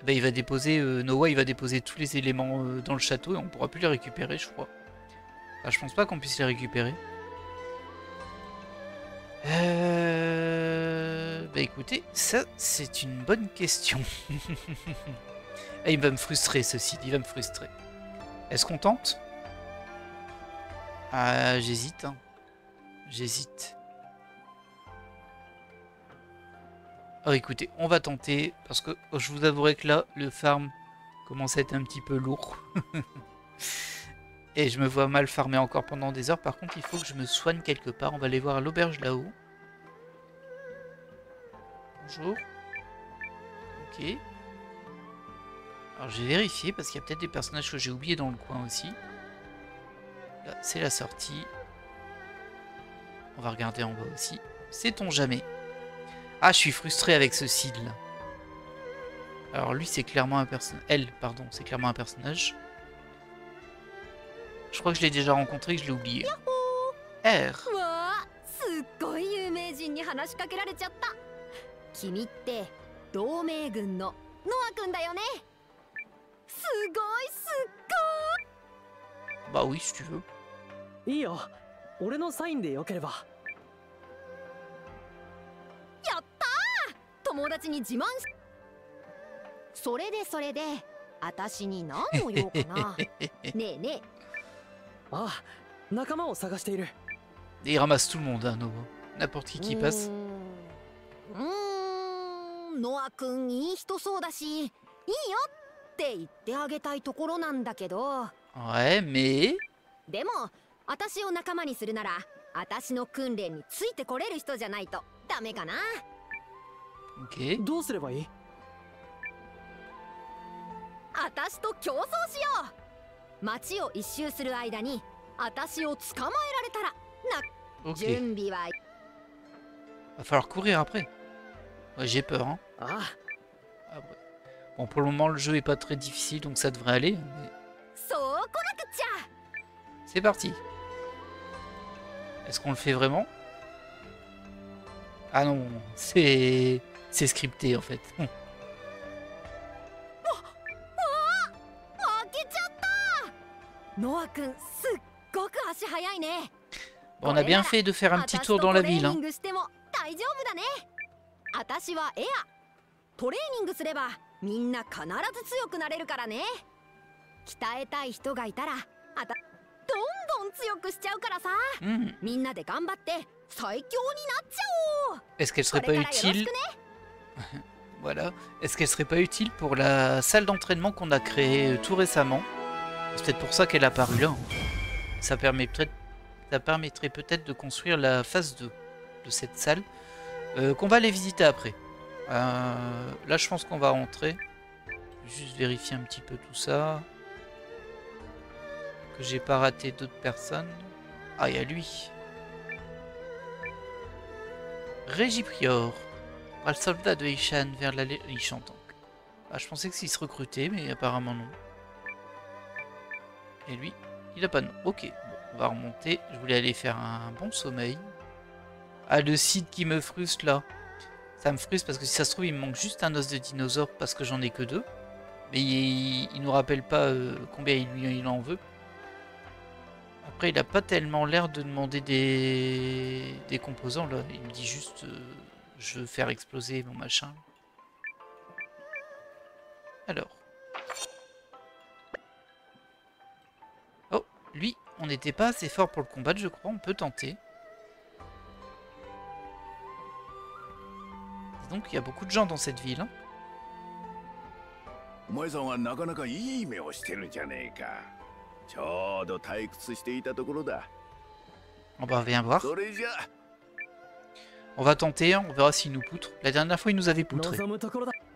Speaker 1: ben, il va déposer, Noah il va déposer tous les éléments dans le château et on pourra plus les récupérer, je crois. Enfin, je pense pas qu'on puisse les récupérer. Bah écoutez, ça c'est une bonne question. Ah, il va me frustrer ce site, il va me frustrer. Est-ce qu'on tente? Ah, j'hésite. Hein. J'hésite. Oh écoutez, on va tenter, parce que je vous avouerai que là, le farm commence à être un petit peu lourd. Et je me vois mal farmer encore pendant des heures. Par contre, il faut que je me soigne quelque part. On va aller voir l'auberge là-haut. Bonjour. Ok. Alors j'ai vérifié, parce qu'il y a peut-être des personnages que j'ai oubliés dans le coin aussi. Là, c'est la sortie. On va regarder en bas aussi. Sait-on jamais. Ah, je suis frustré avec ce Sid là. Alors lui, c'est clairement un personnage. Elle, pardon, c'est clairement un personnage. Je crois que je l'ai déjà rencontré, que je l'ai oublié. R.
Speaker 7: わあ、すっごい有名人に話しかけられちゃった。君って同盟軍のノア君だよね。すごいすっ
Speaker 1: Bah oui, si tu veux.
Speaker 3: いいよ、俺のサインでよければ。
Speaker 7: ごい。やったー。友達に自慢し。それで私に何を言おうかな。ねえねえ。
Speaker 3: ああ、仲間を探している。
Speaker 1: Et il ramasse tout le monde, hein, n'importe qui passe.
Speaker 7: ノア君いい人そうだし、いいよって言ってあげたいところなんだけど。
Speaker 1: Ouais, mais...
Speaker 7: でも私を仲間にするなら私の訓練についてこれる人じゃないとダメかな。
Speaker 1: Ok.
Speaker 3: どうすればいい？
Speaker 7: 私と競争しよう。街を一周する間に私を捕まえられたらな。
Speaker 1: Ok.
Speaker 7: 準備は
Speaker 1: Va falloir courir après. Ouais, j'ai peur, hein.
Speaker 3: あ
Speaker 1: Ah, ouais. Bon, pour le moment, le jeu est pas très difficile, donc ça devrait aller. Mais...
Speaker 7: そうこなくっちゃ。
Speaker 1: C'est parti. Est-ce qu'on le fait vraiment? Ah non, c'est scripté en fait.
Speaker 7: 負けちゃった。ノア君すっごく足早いね。
Speaker 1: Bon, on a bien fait de faire un petit tour dans la ville. Hein.
Speaker 7: しても大丈夫だね。私はエア。トレーニングすればみんな必ず強くなれるからね。鍛えたい人がいたらどんどん強くしちゃうからさ。みんなで頑張って最強になっちゃおう。
Speaker 1: Est-ce qu'elle serait pas utile? Voilà. Est-ce qu'elle serait pas utile pour la salle d'entraînement qu'on a créée tout récemment? C'est peut-être pour ça qu'elle est apparue là. Ça permettrait peut-être de construire la phase 2 de cette salle. Qu'on va aller visiter après. Là, je pense qu'on va rentrer. Juste vérifier un petit peu tout ça. Que j'ai pas raté d'autres personnes. Ah, il y a lui. Régiprior. Le soldat de Ishan vers la Ishan Tank. Ah, je pensais que s'il se recrutait, mais apparemment non. Et lui, il a pas de nom. Ok, bon, on va remonter. Je voulais aller faire un bon sommeil. Ah, le site qui me frustre là. Ça me frustre parce que si ça se trouve, il me manque juste un os de dinosaure parce que j'en ai que 2. Mais il nous rappelle pas combien il en veut. Après, il a pas tellement l'air de demander des composants là. Il me dit juste je veux faire exploser mon machin. Alors. Oh, lui, on n'était pas assez fort pour le combattre, je crois. On peut tenter. Donc, il y a beaucoup de gens dans cette ville. Hein. On va bien voir. On va tenter, hein, on verra s'il nous poutre. La dernière fois, il nous avait poutré. Bon,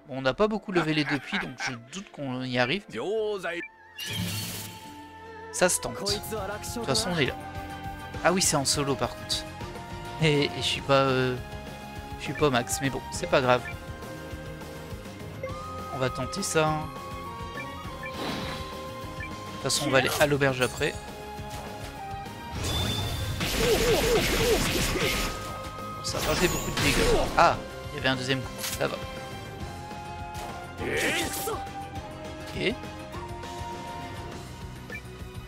Speaker 1: on n'a pas beaucoup levé les depuis, donc je doute qu'on y arrive. Ça se tente. De toute façon, on est là. Ah oui, c'est en solo par contre. Et je suis pas au max, mais bon, c'est pas grave. On va tenter ça. Hein. De toute façon, on va aller à l'auberge après. Ça n'a pas fait beaucoup de dégâts. Ah, il y avait un deuxième coup, ça va. Ok.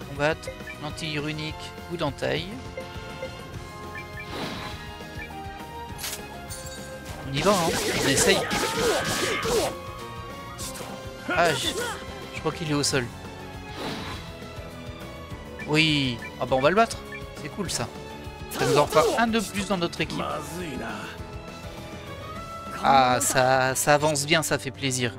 Speaker 1: Combattre, lentille runique ou d'entaille. On y va, hein, on essaye. Ah, je crois qu'il est au sol. Oui, ah bah on va le battre. C'est cool ça. Ça nous en fera un de plus dans notre équipe. Ah, ça avance bien, ça fait plaisir.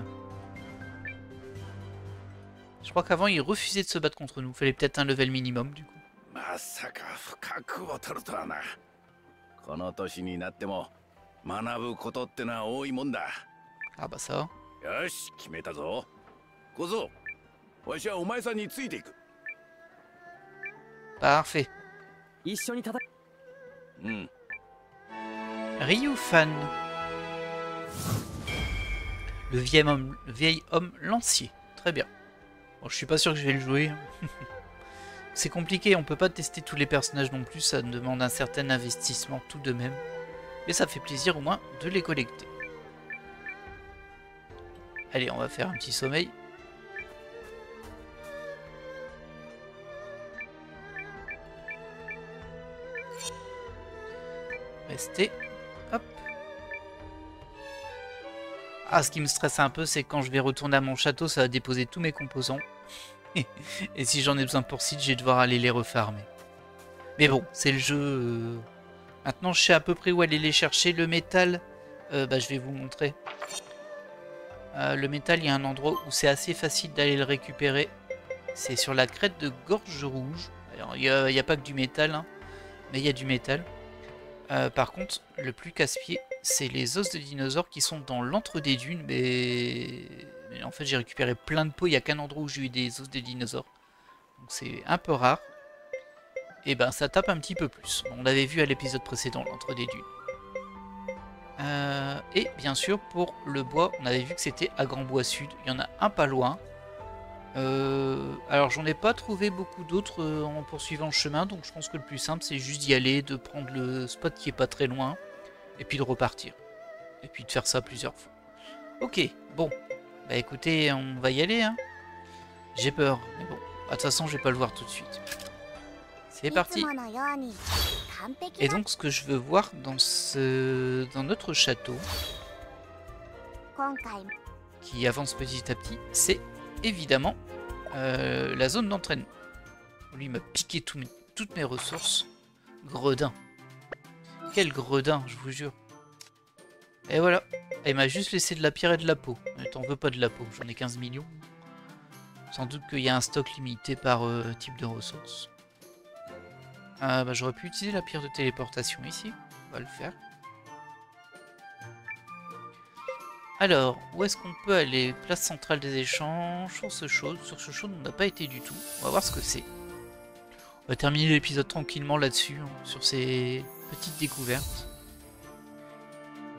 Speaker 1: Je crois qu'avant il refusait de se battre contre nous. Fallait peut-être un level minimum du coup. Ah bah ça. Parfait. Ryufan. Le vieil homme lancier. Très bien. Bon, je suis pas sûr que je vais le jouer. c'est compliqué, on peut pas tester tous les personnages non plus, ça demande un certain investissement tout de même. Mais ça fait plaisir au moins de les collecter. Allez, on va faire un petit sommeil. Restez. Hop. Ah, ce qui me stresse un peu, c'est quand je vais retourner à mon château, ça va déposer tous mes composants. Et si j'en ai besoin pour site, je vais devoir aller les refarmer. Mais bon, c'est le jeu. Maintenant, je sais à peu près où aller les chercher. Le métal, je vais vous montrer. Le métal, il y a un endroit où c'est assez facile d'aller le récupérer. C'est sur la crête de Gorge Rouge. Alors, il n'y a pas que du métal, hein, mais il y a du métal. Par contre, le plus casse-pied, c'est les os de dinosaures qui sont dans l'entre des dunes, mais en fait j'ai récupéré plein de peaux, il n'y a qu'un endroit où j'ai eu des os de dinosaures. Donc c'est un peu rare. Et ben ça tape un petit peu plus. On l'avait vu à l'épisode précédent, l'entre des dunes. Et bien sûr, pour le bois, on avait vu que c'était à Grand Bois Sud. Il y en a un pas loin. Alors j'en ai pas trouvé beaucoup d'autres en poursuivant le chemin, donc je pense que le plus simple c'est juste d'y aller, de prendre le spot qui est pas très loin, et puis de repartir. Et puis de faire ça plusieurs fois. Ok, bon. Bah écoutez, on va y aller, hein. J'ai peur, mais bon. De toute façon, je vais pas le voir tout de suite. C'est parti. Et donc ce que je veux voir dans notre château, qui avance petit à petit, c'est évidemment la zone d'entraînement. Lui il m'a piqué toutes mes ressources. Gredin. Quel gredin, je vous jure. Et voilà. Il m'a juste laissé de la pierre et de la peau. T'en veux pas de la peau, j'en ai 15 millions. Sans doute qu'il y a un stock limité par type de ressources. J'aurais pu utiliser la pierre de téléportation ici. On va le faire. Alors, où est-ce qu'on peut aller? Place centrale des échanges, source chaude. Source chaude, on n'a pas été du tout. On va voir ce que c'est. On va terminer l'épisode tranquillement là-dessus, hein, sur ces petites découvertes.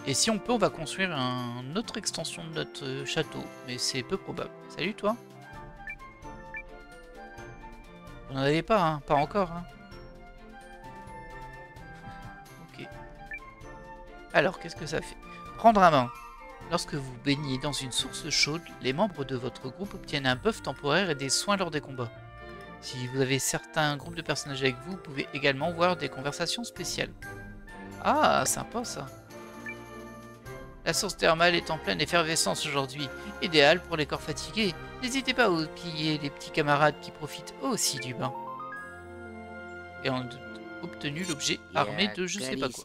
Speaker 1: Et si on peut, on va construire une autre extension de notre château. Mais c'est peu probable. Salut toi. Vous n'en avez pas, hein? Pas encore, hein? Ok. Alors, qu'est-ce que ça fait? Prendre à main. Lorsque vous baignez dans une source chaude, les membres de votre groupe obtiennent un buff temporaire et des soins lors des combats. Si vous avez certains groupes de personnages avec vous, vous pouvez également voir des conversations spéciales. Ah, sympa ça. La source thermale est en pleine effervescence aujourd'hui, idéale pour les corps fatigués. N'hésitez pas à piller les petits camarades qui profitent aussi du bain. Et on a obtenu l'objet armé de je sais pas quoi.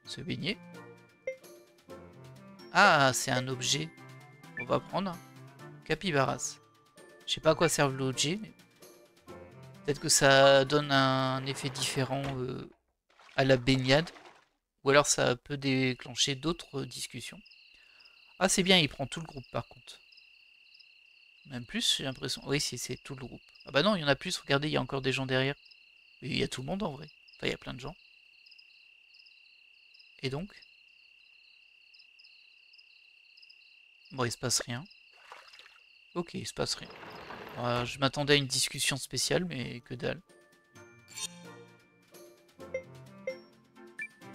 Speaker 1: Se baigner. Ah, c'est un objet. On va prendre. Capybaras. Je sais pas à quoi servent l'objet, mais peut-être que ça donne un effet différent à la baignade. Ou alors ça peut déclencher d'autres discussions. Ah, c'est bien, il prend tout le groupe par contre. Même plus, j'ai l'impression. Oui, c'est tout le groupe. Ah bah non, il y en a plus. Regardez, il y a encore des gens derrière. Et il y a tout le monde en vrai. Enfin, il y a plein de gens. Et donc? Bon, il se passe rien. Ok, il se passe rien. Je m'attendais à une discussion spéciale, mais que dalle.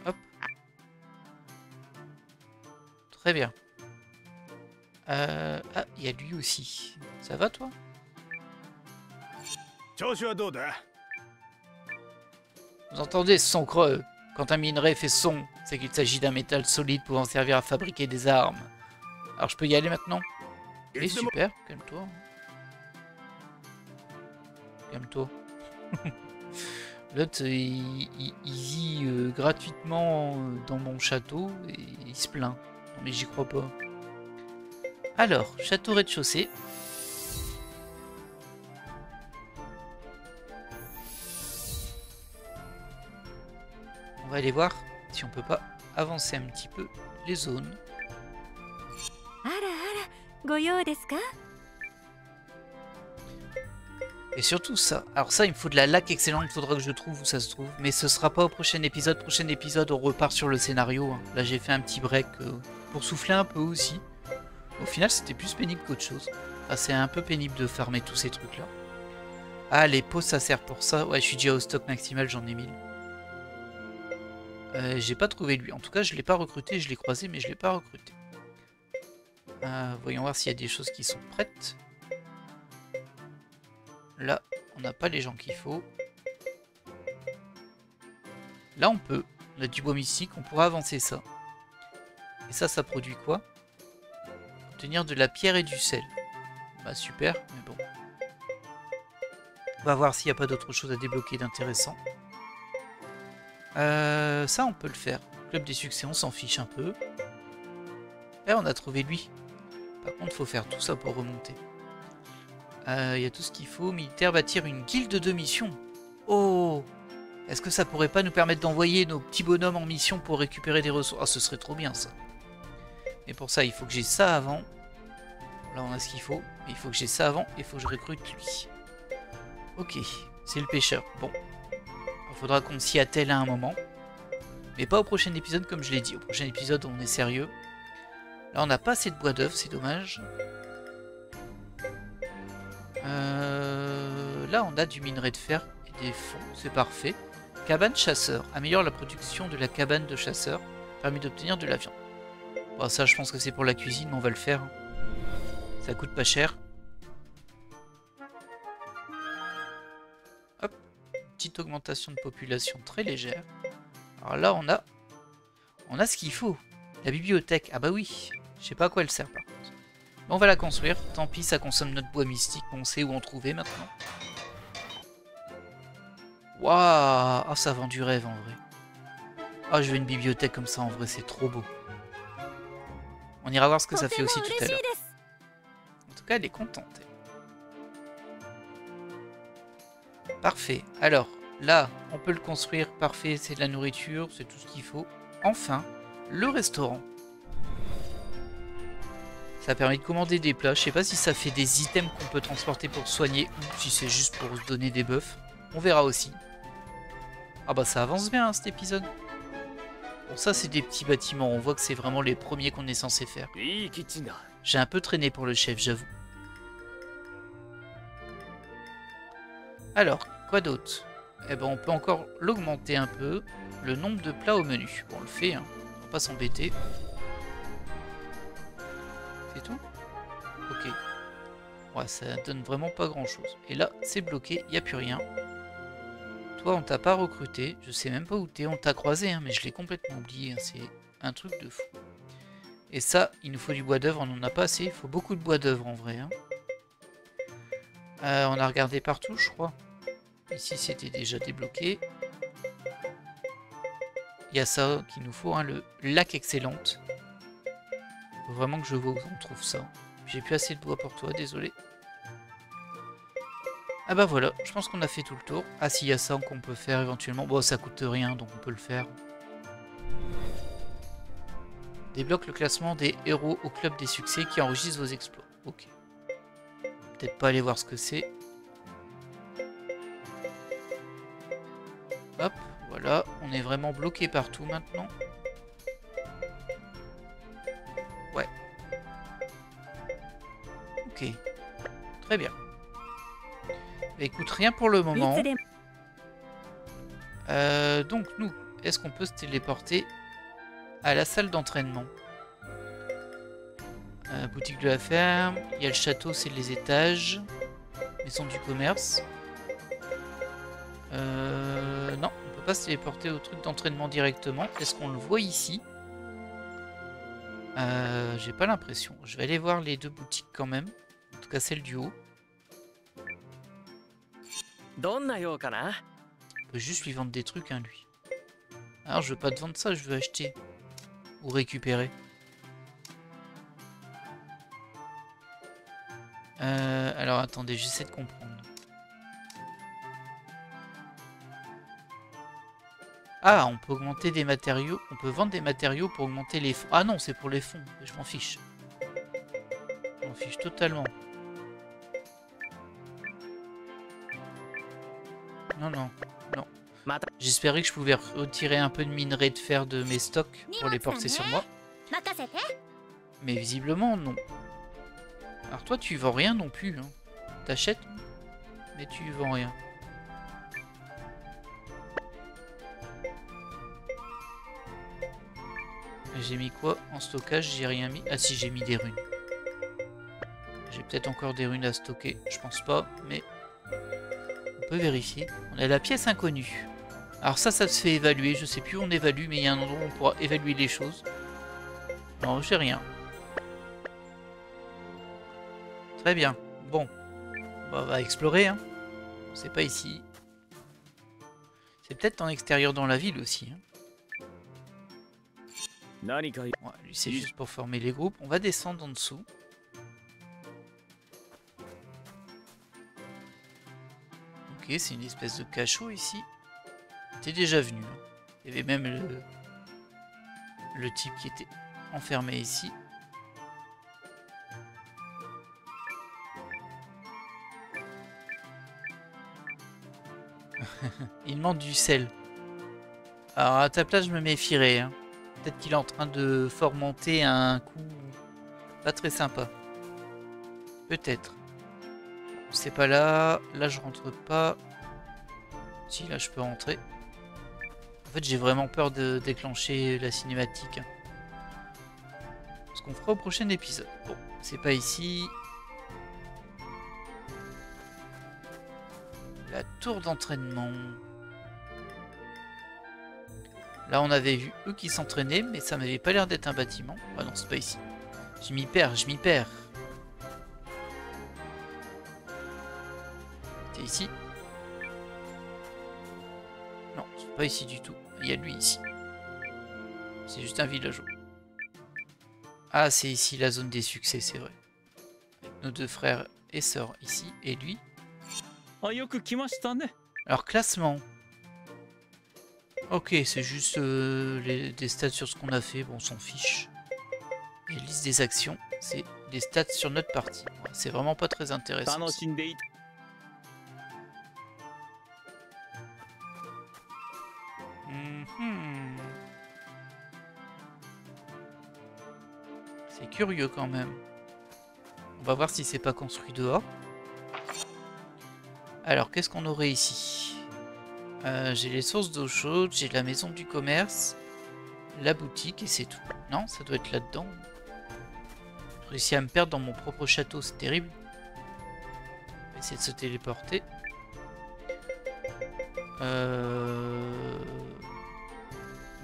Speaker 1: Hop. Très bien. Ah, il y a lui aussi. Ça va, toi? Vous entendez ce son creux? Quand un minerai fait son, c'est qu'il s'agit d'un métal solide pouvant servir à fabriquer des armes. Alors je peux y aller maintenant? Oui, super, calme-toi. Calme-toi. L'autre, il vit gratuitement dans mon château et il se plaint. Non mais j'y crois pas. Alors, château rez-de-chaussée. On va aller voir si on peut pas avancer un petit peu les zones. Et surtout ça. Alors ça, il me faut de la laque excellente, il faudra que je trouve où ça se trouve. Mais ce sera pas au prochain épisode. Prochain épisode, on repart sur le scénario. Hein. Là, j'ai fait un petit break pour souffler un peu aussi. Au final, c'était plus pénible qu'autre chose. Enfin, c'est un peu pénible de farmer tous ces trucs-là. Ah, les pots, ça sert pour ça. Ouais, je suis déjà au stock maximal, j'en ai 1000. J'ai pas trouvé lui. En tout cas, je l'ai pas recruté. Je l'ai croisé, mais je l'ai pas recruté. Voyons voir s'il y a des choses qui sont prêtes. Là, on n'a pas les gens qu'il faut. Là, on peut. On a du bois mystique, on pourra avancer ça. Et ça, ça produit quoi? Obtenir de la pierre et du sel. Bah super, mais bon. On va voir s'il n'y a pas d'autre chose à débloquer d'intéressant. Ça, on peut le faire. Club des succès, on s'en fiche un peu. Et on a trouvé lui. Par contre, il faut faire tout ça pour remonter. Il y a tout ce qu'il faut. Militaire, bâtir une guilde de mission. Oh! Est-ce que ça pourrait pas nous permettre d'envoyer nos petits bonhommes en mission pour récupérer des ressources? Ah, ce serait trop bien, ça. Mais pour ça, il faut que j'ai ça avant. Là, on a ce qu'il faut. Mais il faut que j'ai ça avant et il faut que je recrute lui. Ok, c'est le pêcheur. Bon. Il faudra qu'on s'y attelle à un moment. Mais pas au prochain épisode, comme je l'ai dit. Au prochain épisode, on est sérieux. Là, on n'a pas assez de bois d'œuvre, c'est dommage. Là, on a du minerai de fer et des fonds, c'est parfait. Cabane chasseur. Améliore la production de la cabane de chasseur. Permet d'obtenir de la viande. Bon, ça, je pense que c'est pour la cuisine, mais on va le faire. Ça coûte pas cher. Hop. Petite augmentation de population très légère. Alors là, on a ce qu'il faut. La bibliothèque. Ah bah oui. Je sais pas à quoi elle sert, par contre. On va la construire. Tant pis, ça consomme notre bois mystique. On sait où en trouver maintenant. Waouh! Ah, ça vend du rêve en vrai. Ah, je veux une bibliothèque comme ça en vrai, c'est trop beau. On ira voir ce que ça fait aussi tout à l'heure. En tout cas, elle est contente. Parfait. Alors, là, on peut le construire. Parfait, c'est de la nourriture, c'est tout ce qu'il faut. Enfin, le restaurant. Ça permet de commander des plats. Je sais pas si ça fait des items qu'on peut transporter pour soigner ou si c'est juste pour se donner des buffs. On verra aussi. Ah bah ça avance bien hein, cet épisode. Bon ça c'est des petits bâtiments. On voit que c'est vraiment les premiers qu'on est censé faire. J'ai un peu traîné pour le chef, j'avoue. Alors, quoi d'autre? Eh ben on peut encore l'augmenter un peu. Le nombre de plats au menu. Bon on le fait, hein. On va pas s'embêter. C'est tout? Ok. Ouais, ça donne vraiment pas grand chose. Et là, c'est bloqué, il n'y a plus rien. Toi, on t'a pas recruté. Je sais même pas où t'es. On t'a croisé, hein, mais je l'ai complètement oublié. Hein. C'est un truc de fou. Et ça, il nous faut du bois d'œuvre. On n'en a pas assez. Il faut beaucoup de bois d'œuvre en vrai. Hein. On a regardé partout, je crois. Ici, c'était déjà débloqué. Il y a ça qu'il nous faut, hein, le lac excellente. Faut vraiment que je vois où on trouve ça. J'ai plus assez de bois pour toi, désolé. Ah bah voilà, je pense qu'on a fait tout le tour. Ah si, il y a ça qu'on peut faire éventuellement. Bon, ça coûte rien, donc on peut le faire. Débloque le classement des héros au club des succès qui enregistrent vos exploits. Ok. Peut-être pas aller voir ce que c'est. Hop, voilà. On est vraiment bloqué partout maintenant. Ouais. Ok. Très bien. Bah, écoute, rien pour le moment. Donc nous, est-ce qu'on peut se téléporter à la salle d'entraînement? Boutique de la ferme. Il y a le château, c'est les étages. Maison du commerce. Non, on peut pas se téléporter au truc d'entraînement directement. Est-ce qu'on le voit ici? J'ai pas l'impression. Je vais aller voir les deux boutiques quand même. En tout cas celle du haut. On peut juste lui vendre des trucs, hein, lui. Alors je veux pas te vendre ça, je veux acheter. Ou récupérer. Alors attendez, j'essaie de comprendre. Ah, on peut augmenter des matériaux. On peut vendre des matériaux pour augmenter les fonds. Ah non, c'est pour les fonds. Je m'en fiche. Je m'en fiche totalement. Non, non, non. J'espérais que je pouvais retirer un peu de minerai de fer de mes stocks pour les porter sur moi. Mais visiblement, non. Alors toi, tu vends rien non plus. Hein. T'achètes? mais tu vends rien. J'ai mis quoi en stockage? J'ai rien mis. Ah si, j'ai mis des runes. J'ai peut-être encore des runes à stocker. Je pense pas, mais on peut vérifier. On a la pièce inconnue. Alors ça se fait évaluer. Je sais plus où on évalue, mais il y a un endroit où on pourra évaluer les choses. Non, j'ai rien. Très bien. Bon. On va explorer. Hein. C'est pas ici. C'est peut-être en extérieur dans la ville aussi. Hein. Ouais, lui c'est juste pour former les groupes. On va descendre en dessous. Ok, c'est une espèce de cachot ici. T'es déjà venu. Hein. Il y avait même le type qui était enfermé ici. Il demande du sel. Alors à ta place je me méfierais. Hein. Peut-être qu'il est en train de fomenter un coup pas très sympa. Peut-être. C'est pas là. Là je rentre pas. Si là je peux rentrer. En fait j'ai vraiment peur de déclencher la cinématique. Hein. Ce qu'on fera au prochain épisode. Bon, c'est pas ici. La tour d'entraînement. Là, on avait vu eux qui s'entraînaient, mais ça m'avait pas l'air d'être un bâtiment. Ah non, c'est pas ici. Je m'y perds, je m'y perds. C'est ici? Non, c'est pas ici du tout. Il y a lui ici. C'est juste un villageois. Ah, c'est ici la zone des succès, c'est vrai. Avec nos deux frères et sœurs ici, et lui. Alors, classement. Ok, c'est juste des stats sur ce qu'on a fait, bon, on s'en fiche. Et liste des actions, c'est des stats sur notre partie. Ouais, c'est vraiment pas très intéressant. C'est curieux quand même. On va voir si c'est pas construit dehors. Alors, qu'est-ce qu'on aurait ici? J'ai les sources d'eau chaude, j'ai la maison du commerce, la boutique et c'est tout. Non, ça doit être là-dedans. J'ai réussi à me perdre dans mon propre château, c'est terrible. On va essayer de se téléporter.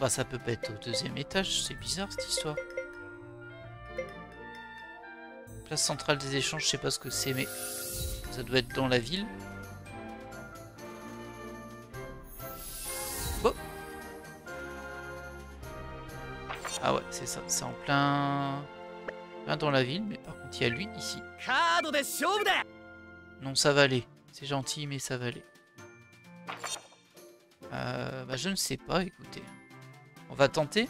Speaker 1: Bah ça peut pas être au deuxième étage, c'est bizarre cette histoire. Place centrale des échanges, je sais pas ce que c'est, mais ça doit être dans la ville. Ah ouais, c'est ça, c'est en plein dans la ville, mais par contre il y a lui ici. Non, ça va aller. C'est gentil, mais ça va aller. Bah je ne sais pas, écoutez. On va tenter.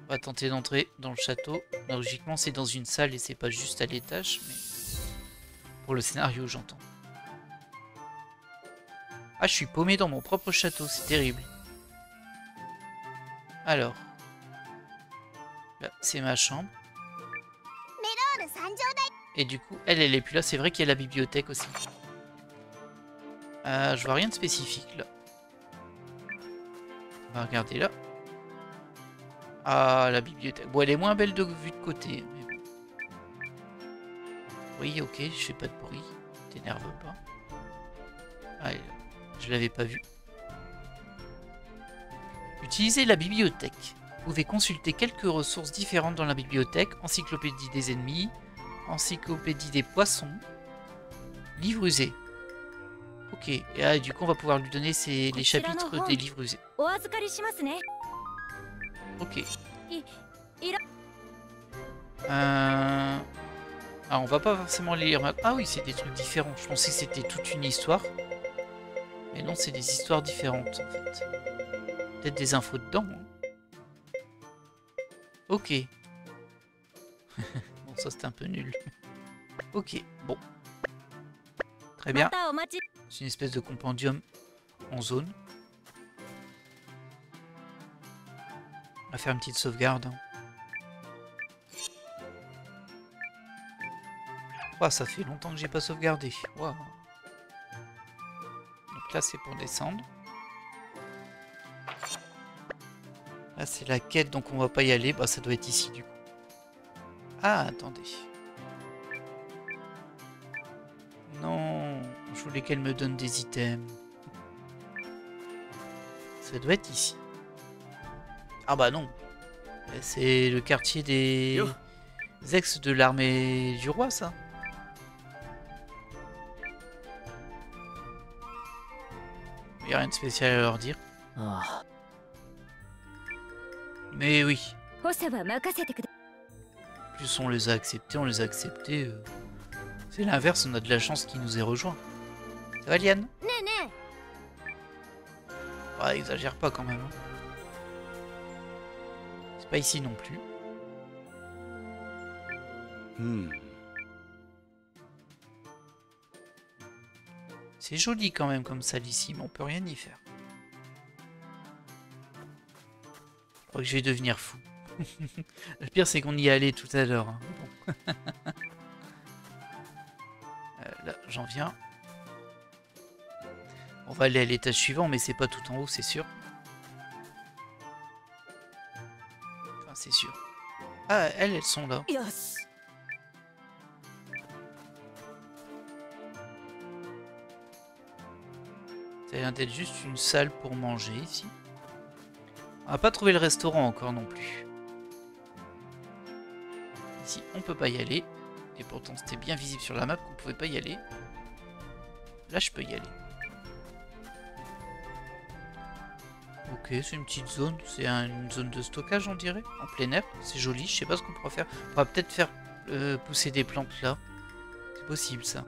Speaker 1: On va tenter d'entrer dans le château. Logiquement, c'est dans une salle et c'est pas juste à l'étage, mais pour le scénario, j'entends. Ah, je suis paumé dans mon propre château, c'est terrible. Alors. Là, c'est ma chambre. Et du coup, elle est plus là. C'est vrai qu'il y a la bibliothèque aussi. Je vois rien de spécifique là. On va regarder là. Ah, la bibliothèque. Bon, elle est moins belle de vue de côté. Mais bon. Oui, ok, je fais pas de bruit. T'énerve pas. Ah, je l'avais pas vue. Utilisez la bibliothèque. Vous pouvez consulter quelques ressources différentes dans la bibliothèque. Encyclopédie des ennemis, encyclopédie des poissons, livre usé. Ok, et du coup on va pouvoir lui donner les chapitres des livres usés. Ok. Alors on va pas forcément les lire. Ah oui, c'est des trucs différents. Je pensais que c'était toute une histoire. Mais non, c'est des histoires différentes en fait. Peut-être des infos dedans. Hein. Ok. Bon, ça c'était un peu nul. Ok, bon. Très bien. C'est une espèce de compendium en zone. On va faire une petite sauvegarde. Oh, ça fait longtemps que j'ai pas sauvegardé. Wow. Donc là, c'est pour descendre. Là, c'est la quête, donc on va pas y aller. Bah, ça doit être ici, du coup. Ah, attendez. Non, je voulais qu'elle me donne des items. Ça doit être ici. Ah bah non. C'est le quartier des ex de l'armée du roi, ça. Il n'y a rien de spécial à leur dire.
Speaker 3: Ah.
Speaker 1: Mais oui. Plus on les a acceptés, C'est l'inverse, on a de la chance qu'ils nous aient rejoints. Ça va, Liane? Ah, exagère pas quand même. Hein. C'est pas ici non plus. C'est joli quand même comme salle ici, mais on peut rien y faire. Je crois que je vais devenir fou. Le pire, c'est qu'on y est allé tout à l'heure. Hein. Bon. Là, j'en viens. On va aller à l'étage suivant, mais c'est pas tout en haut, c'est sûr. Enfin, c'est sûr. Ah, elles sont là. Ça a l'air d'être juste une salle pour manger ici. On n'a pas trouvé le restaurant encore non plus. Ici, on peut pas y aller. Et pourtant, c'était bien visible sur la map qu'on pouvait pas y aller. Là, je peux y aller. Ok, c'est une petite zone. C'est une zone de stockage, on dirait. En plein air. C'est joli. Je sais pas ce qu'on pourra faire. On pourra peut-être faire pousser des plantes là. C'est possible, ça.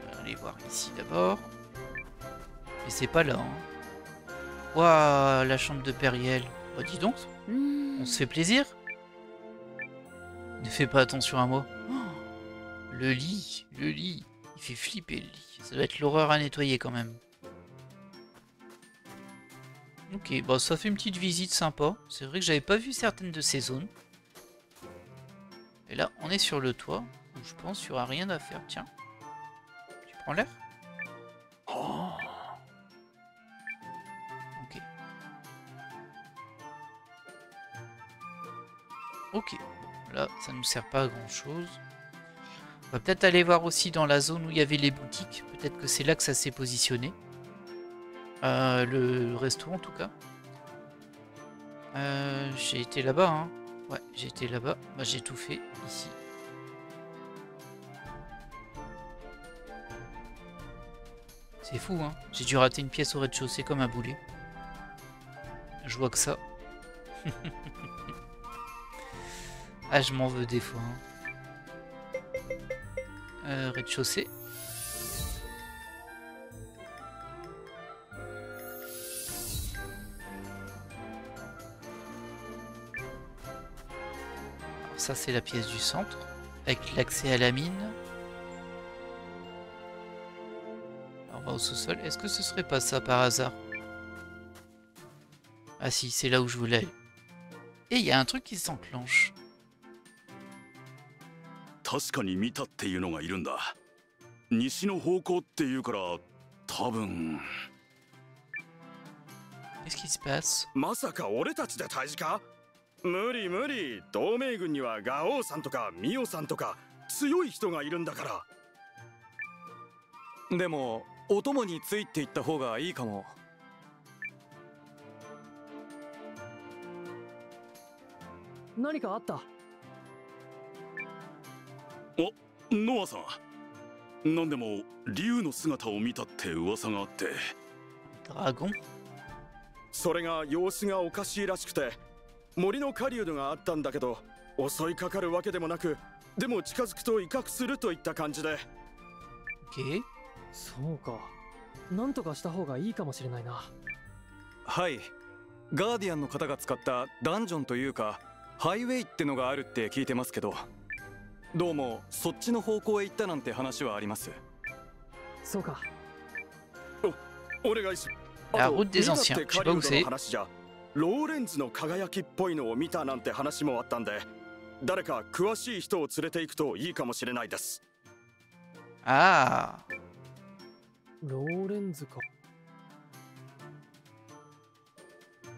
Speaker 1: On va aller voir ici d'abord. Et c'est pas là, hein. Waouh, la chambre de Périel. Oh, dis donc, on se fait plaisir. Ne fais pas attention à moi. Oh, le lit. Il fait flipper le lit. Ça doit être l'horreur à nettoyer quand même. Ok, bah ça fait une petite visite sympa. C'est vrai que j'avais pas vu certaines de ces zones. Et là, on est sur le toit. Où je pense qu'il n'y aura rien à faire. Tiens. Tu prends l'air? Oh. Ok. Ok. Bon, là, ça nous sert pas à grand chose. On va peut-être aller voir aussi dans la zone où il y avait les boutiques. Peut-être que c'est là que ça s'est positionné. Le restaurant en tout cas. J'ai été là-bas, hein. Ouais, j'ai été là-bas. Bah, j'ai tout fait ici. C'est fou, hein. J'ai dû rater une pièce au rez-de-chaussée comme un boulet. Je vois que ça. Ah, je m'en veux des fois. Hein. Rez-de-chaussée. Ça, c'est la pièce du centre, avec l'accès à la mine. Alors, on va au sous-sol. Est-ce que ce serait pas ça par hasard? Ah si, c'est là où je voulais aller. Et il y a un truc qui s'enclenche.
Speaker 8: 確かに見たっていうのがいるんだ。西の方向っていうから多分。
Speaker 1: Qu'est-ce qui se passe?
Speaker 6: まさか俺たちで退治か？無理無理。同盟軍にはガオウさんとかミオさんとか強い人がいるんだから。
Speaker 9: でもお供についていった方がいいかも。
Speaker 3: 何かあった？
Speaker 8: お、ノアさん。なんでも竜の姿を見たって噂があって。
Speaker 1: ドラゴン？
Speaker 6: それが様子がおかしいらしくて、森の狩人があったんだけど、襲いかかるわけでもなく、でも近づくと威嚇するといった感じで。
Speaker 1: OK。
Speaker 3: そうか。なんとかした方がいいかもしれないな。
Speaker 9: はい。ガーディアンの方が使ったダンジョンというかハイウェイってのがあるって聞いてますけど、どうもそっちの方向へ行ったなんて話はあります。
Speaker 3: そうか。
Speaker 6: お願いします。
Speaker 1: La route des anciens, je sais pas où c'est.
Speaker 6: ローレンズの輝きっぽいのを見たなんて話もあったんで、誰か詳しい人を連れて行くといいかもしれないです。
Speaker 1: Ah,
Speaker 3: ローレンズか。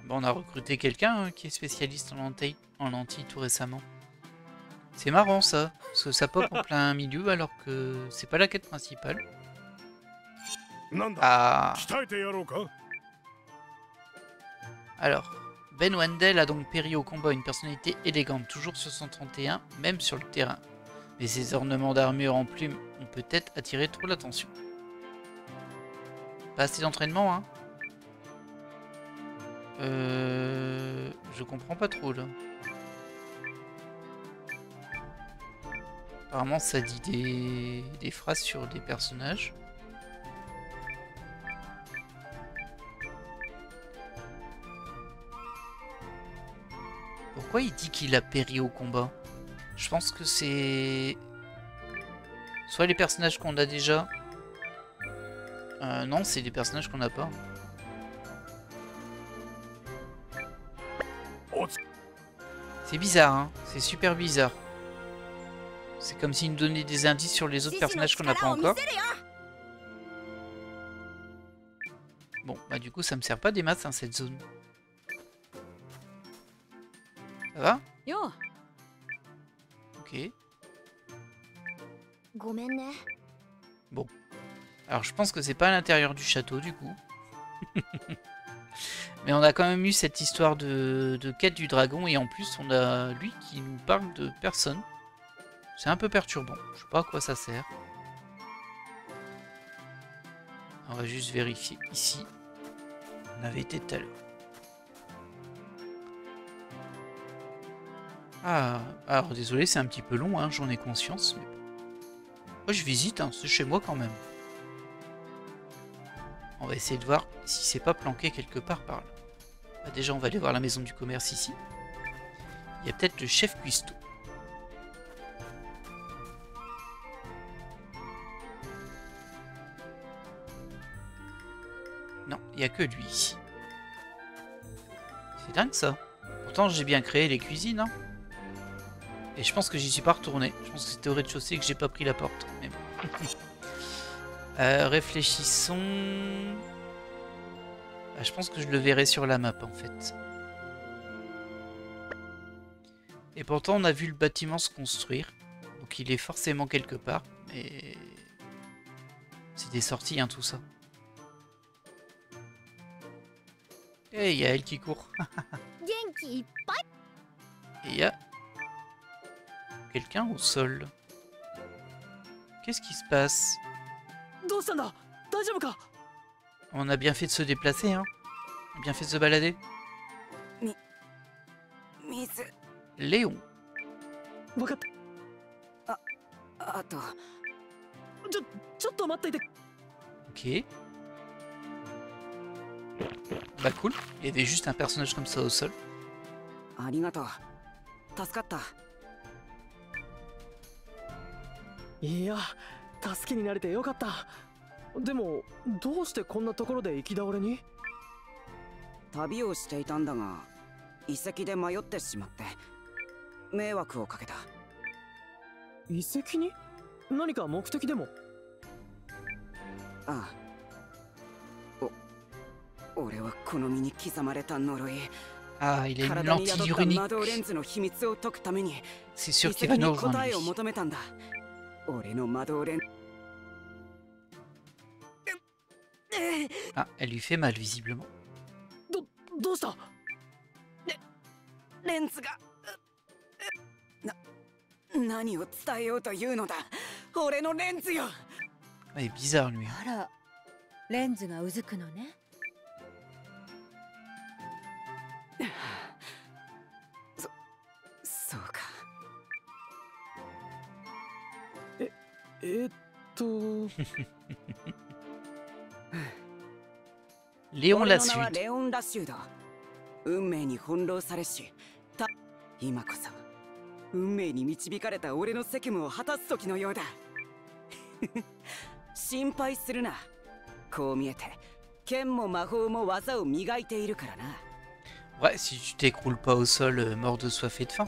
Speaker 1: bon, on a recruté quelqu'un qui est spécialiste en lentilles tout récemment. C'est marrant ça, parce que ça pop en plein milieu alors que c'est pas la quête principale. Ah. Alors, Ben Wendell a donc péri au combat, une personnalité élégante, toujours sur 131, même sur le terrain. Mais ses ornements d'armure en plumes ont peut-être attiré trop l'attention. Pas assez d'entraînement, hein. Je comprends pas trop là. Apparemment ça dit des phrases sur des personnages. Pourquoi il dit qu'il a péri au combat? Je pense que c'est... soit les personnages qu'on a déjà. Non, c'est des personnages qu'on n'a pas. C'est bizarre, hein. C'est super bizarre. C'est comme s'il nous donnait des indices sur les autres personnages qu'on n'a pas encore. Bon, bah du coup, ça me sert pas des masses, hein, cette zone. Ça va? Ok. Bon. Alors, je pense que c'est pas à l'intérieur du château, du coup. Mais on a quand même eu cette histoire de quête du dragon et en plus on a lui qui nous parle de personne. C'est un peu perturbant, je sais pas à quoi ça sert. On va juste vérifier ici. On avait été tout à l'heure. Ah, alors désolé, c'est un petit peu long, hein, j'en ai conscience. Mais... moi je visite, hein, c'est chez moi quand même. On va essayer de voir si c'est pas planqué quelque part par là. Bah déjà, on va aller voir la maison du commerce ici. Il y a peut-être le chef cuistot. Non, il n'y a que lui ici. C'est dingue ça. Pourtant, j'ai bien créé les cuisines. Hein. Et je pense que j'y suis pas retourné. Je pense que c'était au rez-de-chaussée que j'ai pas pris la porte. Mais bon. Réfléchissons. Ah, je pense que je le verrai sur la map en fait. Et pourtant on a vu le bâtiment se construire. Donc il est forcément quelque part. Mais c'est des sorties hein, tout ça. Et il y a elle qui court. Et il y a quelqu'un au sol. Qu'est-ce qui se passe? On a bien fait de se déplacer, hein. On a bien fait de se balader. Léon. Ok. Bah cool. Il y avait juste un personnage comme ça au sol. Ah, il a une lentille runique. C'est sûr qu'il va nous rejoindre. Ah, elle lui fait mal visiblement. Il est bizarre lui. Léon la suite. Ouais, si tu t'écroules pas au sol mort de soif et de faim.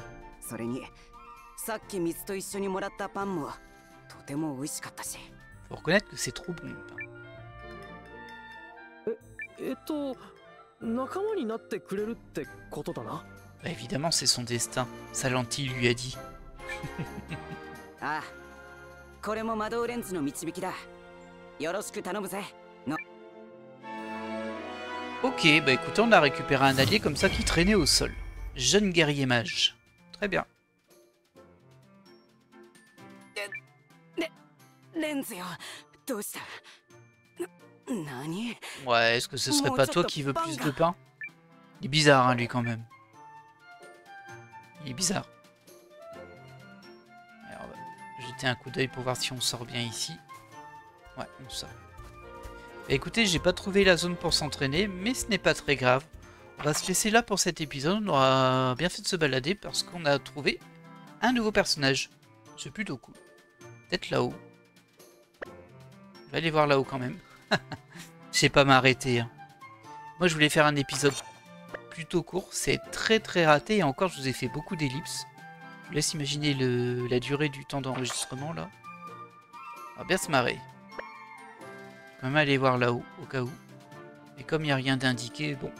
Speaker 10: さっき水と一緒にもらったパンもとても美味しかったし。
Speaker 1: Faut reconnaître que c'est trop bon le pain.
Speaker 3: 仲間になってくれるってことだな。
Speaker 1: Bah, évidemment, c'est son destin. Sa lentille lui a dit.
Speaker 10: ああ、これも魔導レンズの導きだ。よろしく頼むぜ。の
Speaker 1: Ok, bah écoutez, on a récupéré un allié comme ça qui traînait au sol. Jeune guerrier mage. Très bien.
Speaker 10: レンズよ、どうした？何？
Speaker 1: Ouais, est-ce que ce serait pas toi qui veux plus de pain? Il est bizarre, hein, lui, quand même. Il est bizarre. Alors, on va jeter un coup d'œil pour voir si on sort bien ici. Ouais, on sort. Bah, écoutez, j'ai pas trouvé la zone pour s'entraîner, mais ce n'est pas très grave. On va se laisser là pour cet épisode. On aura bien fait de se balader parce qu'on a trouvé un nouveau personnage. C'est plutôt cool. Peut-être là-haut. Je vais aller voir là-haut quand même. Je sais pas m'arrêter. Hein. Moi, je voulais faire un épisode plutôt court. C'est très très raté. Et encore, je vous ai fait beaucoup d'ellipses. Je vous laisse imaginer la durée du temps d'enregistrement là. On va bien se marrer. Quand même aller voir là-haut, au cas où. Et comme il n'y a rien d'indiqué, bon.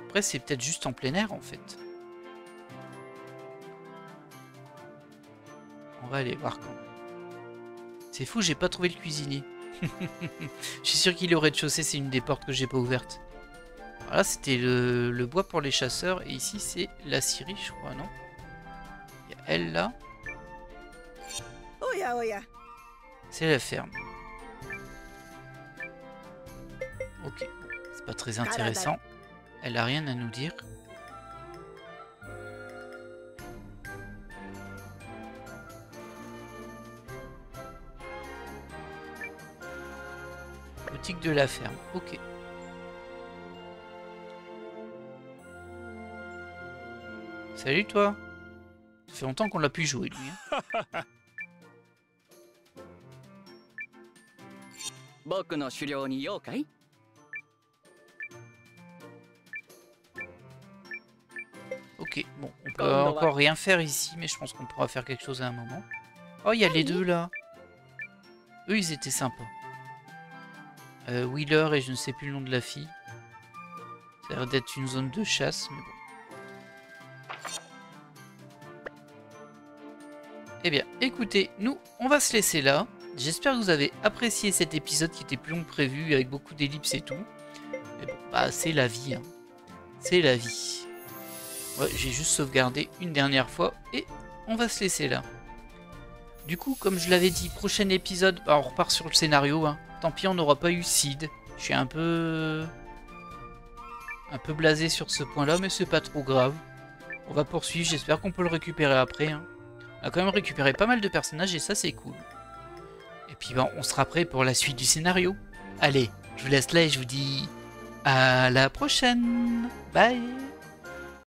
Speaker 1: Après, c'est peut-être juste en plein air en fait. On va aller voir quand même. C'est fou, j'ai pas trouvé le cuisinier. Je suis sûr qu'il est au rez-de-chaussée, c'est une des portes que j'ai pas ouvertes. Voilà, c'était le bois pour les chasseurs. Et ici, c'est la scierie, je crois, non? Il y a elle là. C'est la ferme. Ok, c'est pas très intéressant. Elle a rien à nous dire. Boutique de la ferme, ok. Salut toi. Ça fait longtemps qu'on l'a pu jouer lui. Hein. Ok, bon, on peut encore rien faire ici, mais je pense qu'on pourra faire quelque chose à un moment. Oh, il y a les deux là. Eux, ils étaient sympas. Wheeler et je ne sais plus le nom de la fille. Ça a l'air d'être une zone de chasse, mais bon. Eh bien, écoutez, nous, on va se laisser là. J'espère que vous avez apprécié cet épisode qui était plus long que prévu, avec beaucoup d'ellipses et tout. Mais bon, bah, c'est la vie, hein. C'est la vie. Ouais, j'ai juste sauvegardé une dernière fois et on va se laisser là. Du coup, comme je l'avais dit, prochain épisode, bah, on repart sur le scénario, hein. Tant pis, on n'aura pas eu Sid. Je suis un peu blasé sur ce point-là, mais c'est pas trop grave. On va poursuivre, j'espère qu'on peut le récupérer après. Hein. On a quand même récupéré pas mal de personnages et ça, c'est cool. Et puis, bon, on sera prêt pour la suite du scénario. Allez, je vous laisse là et je vous dis à la prochaine. Bye.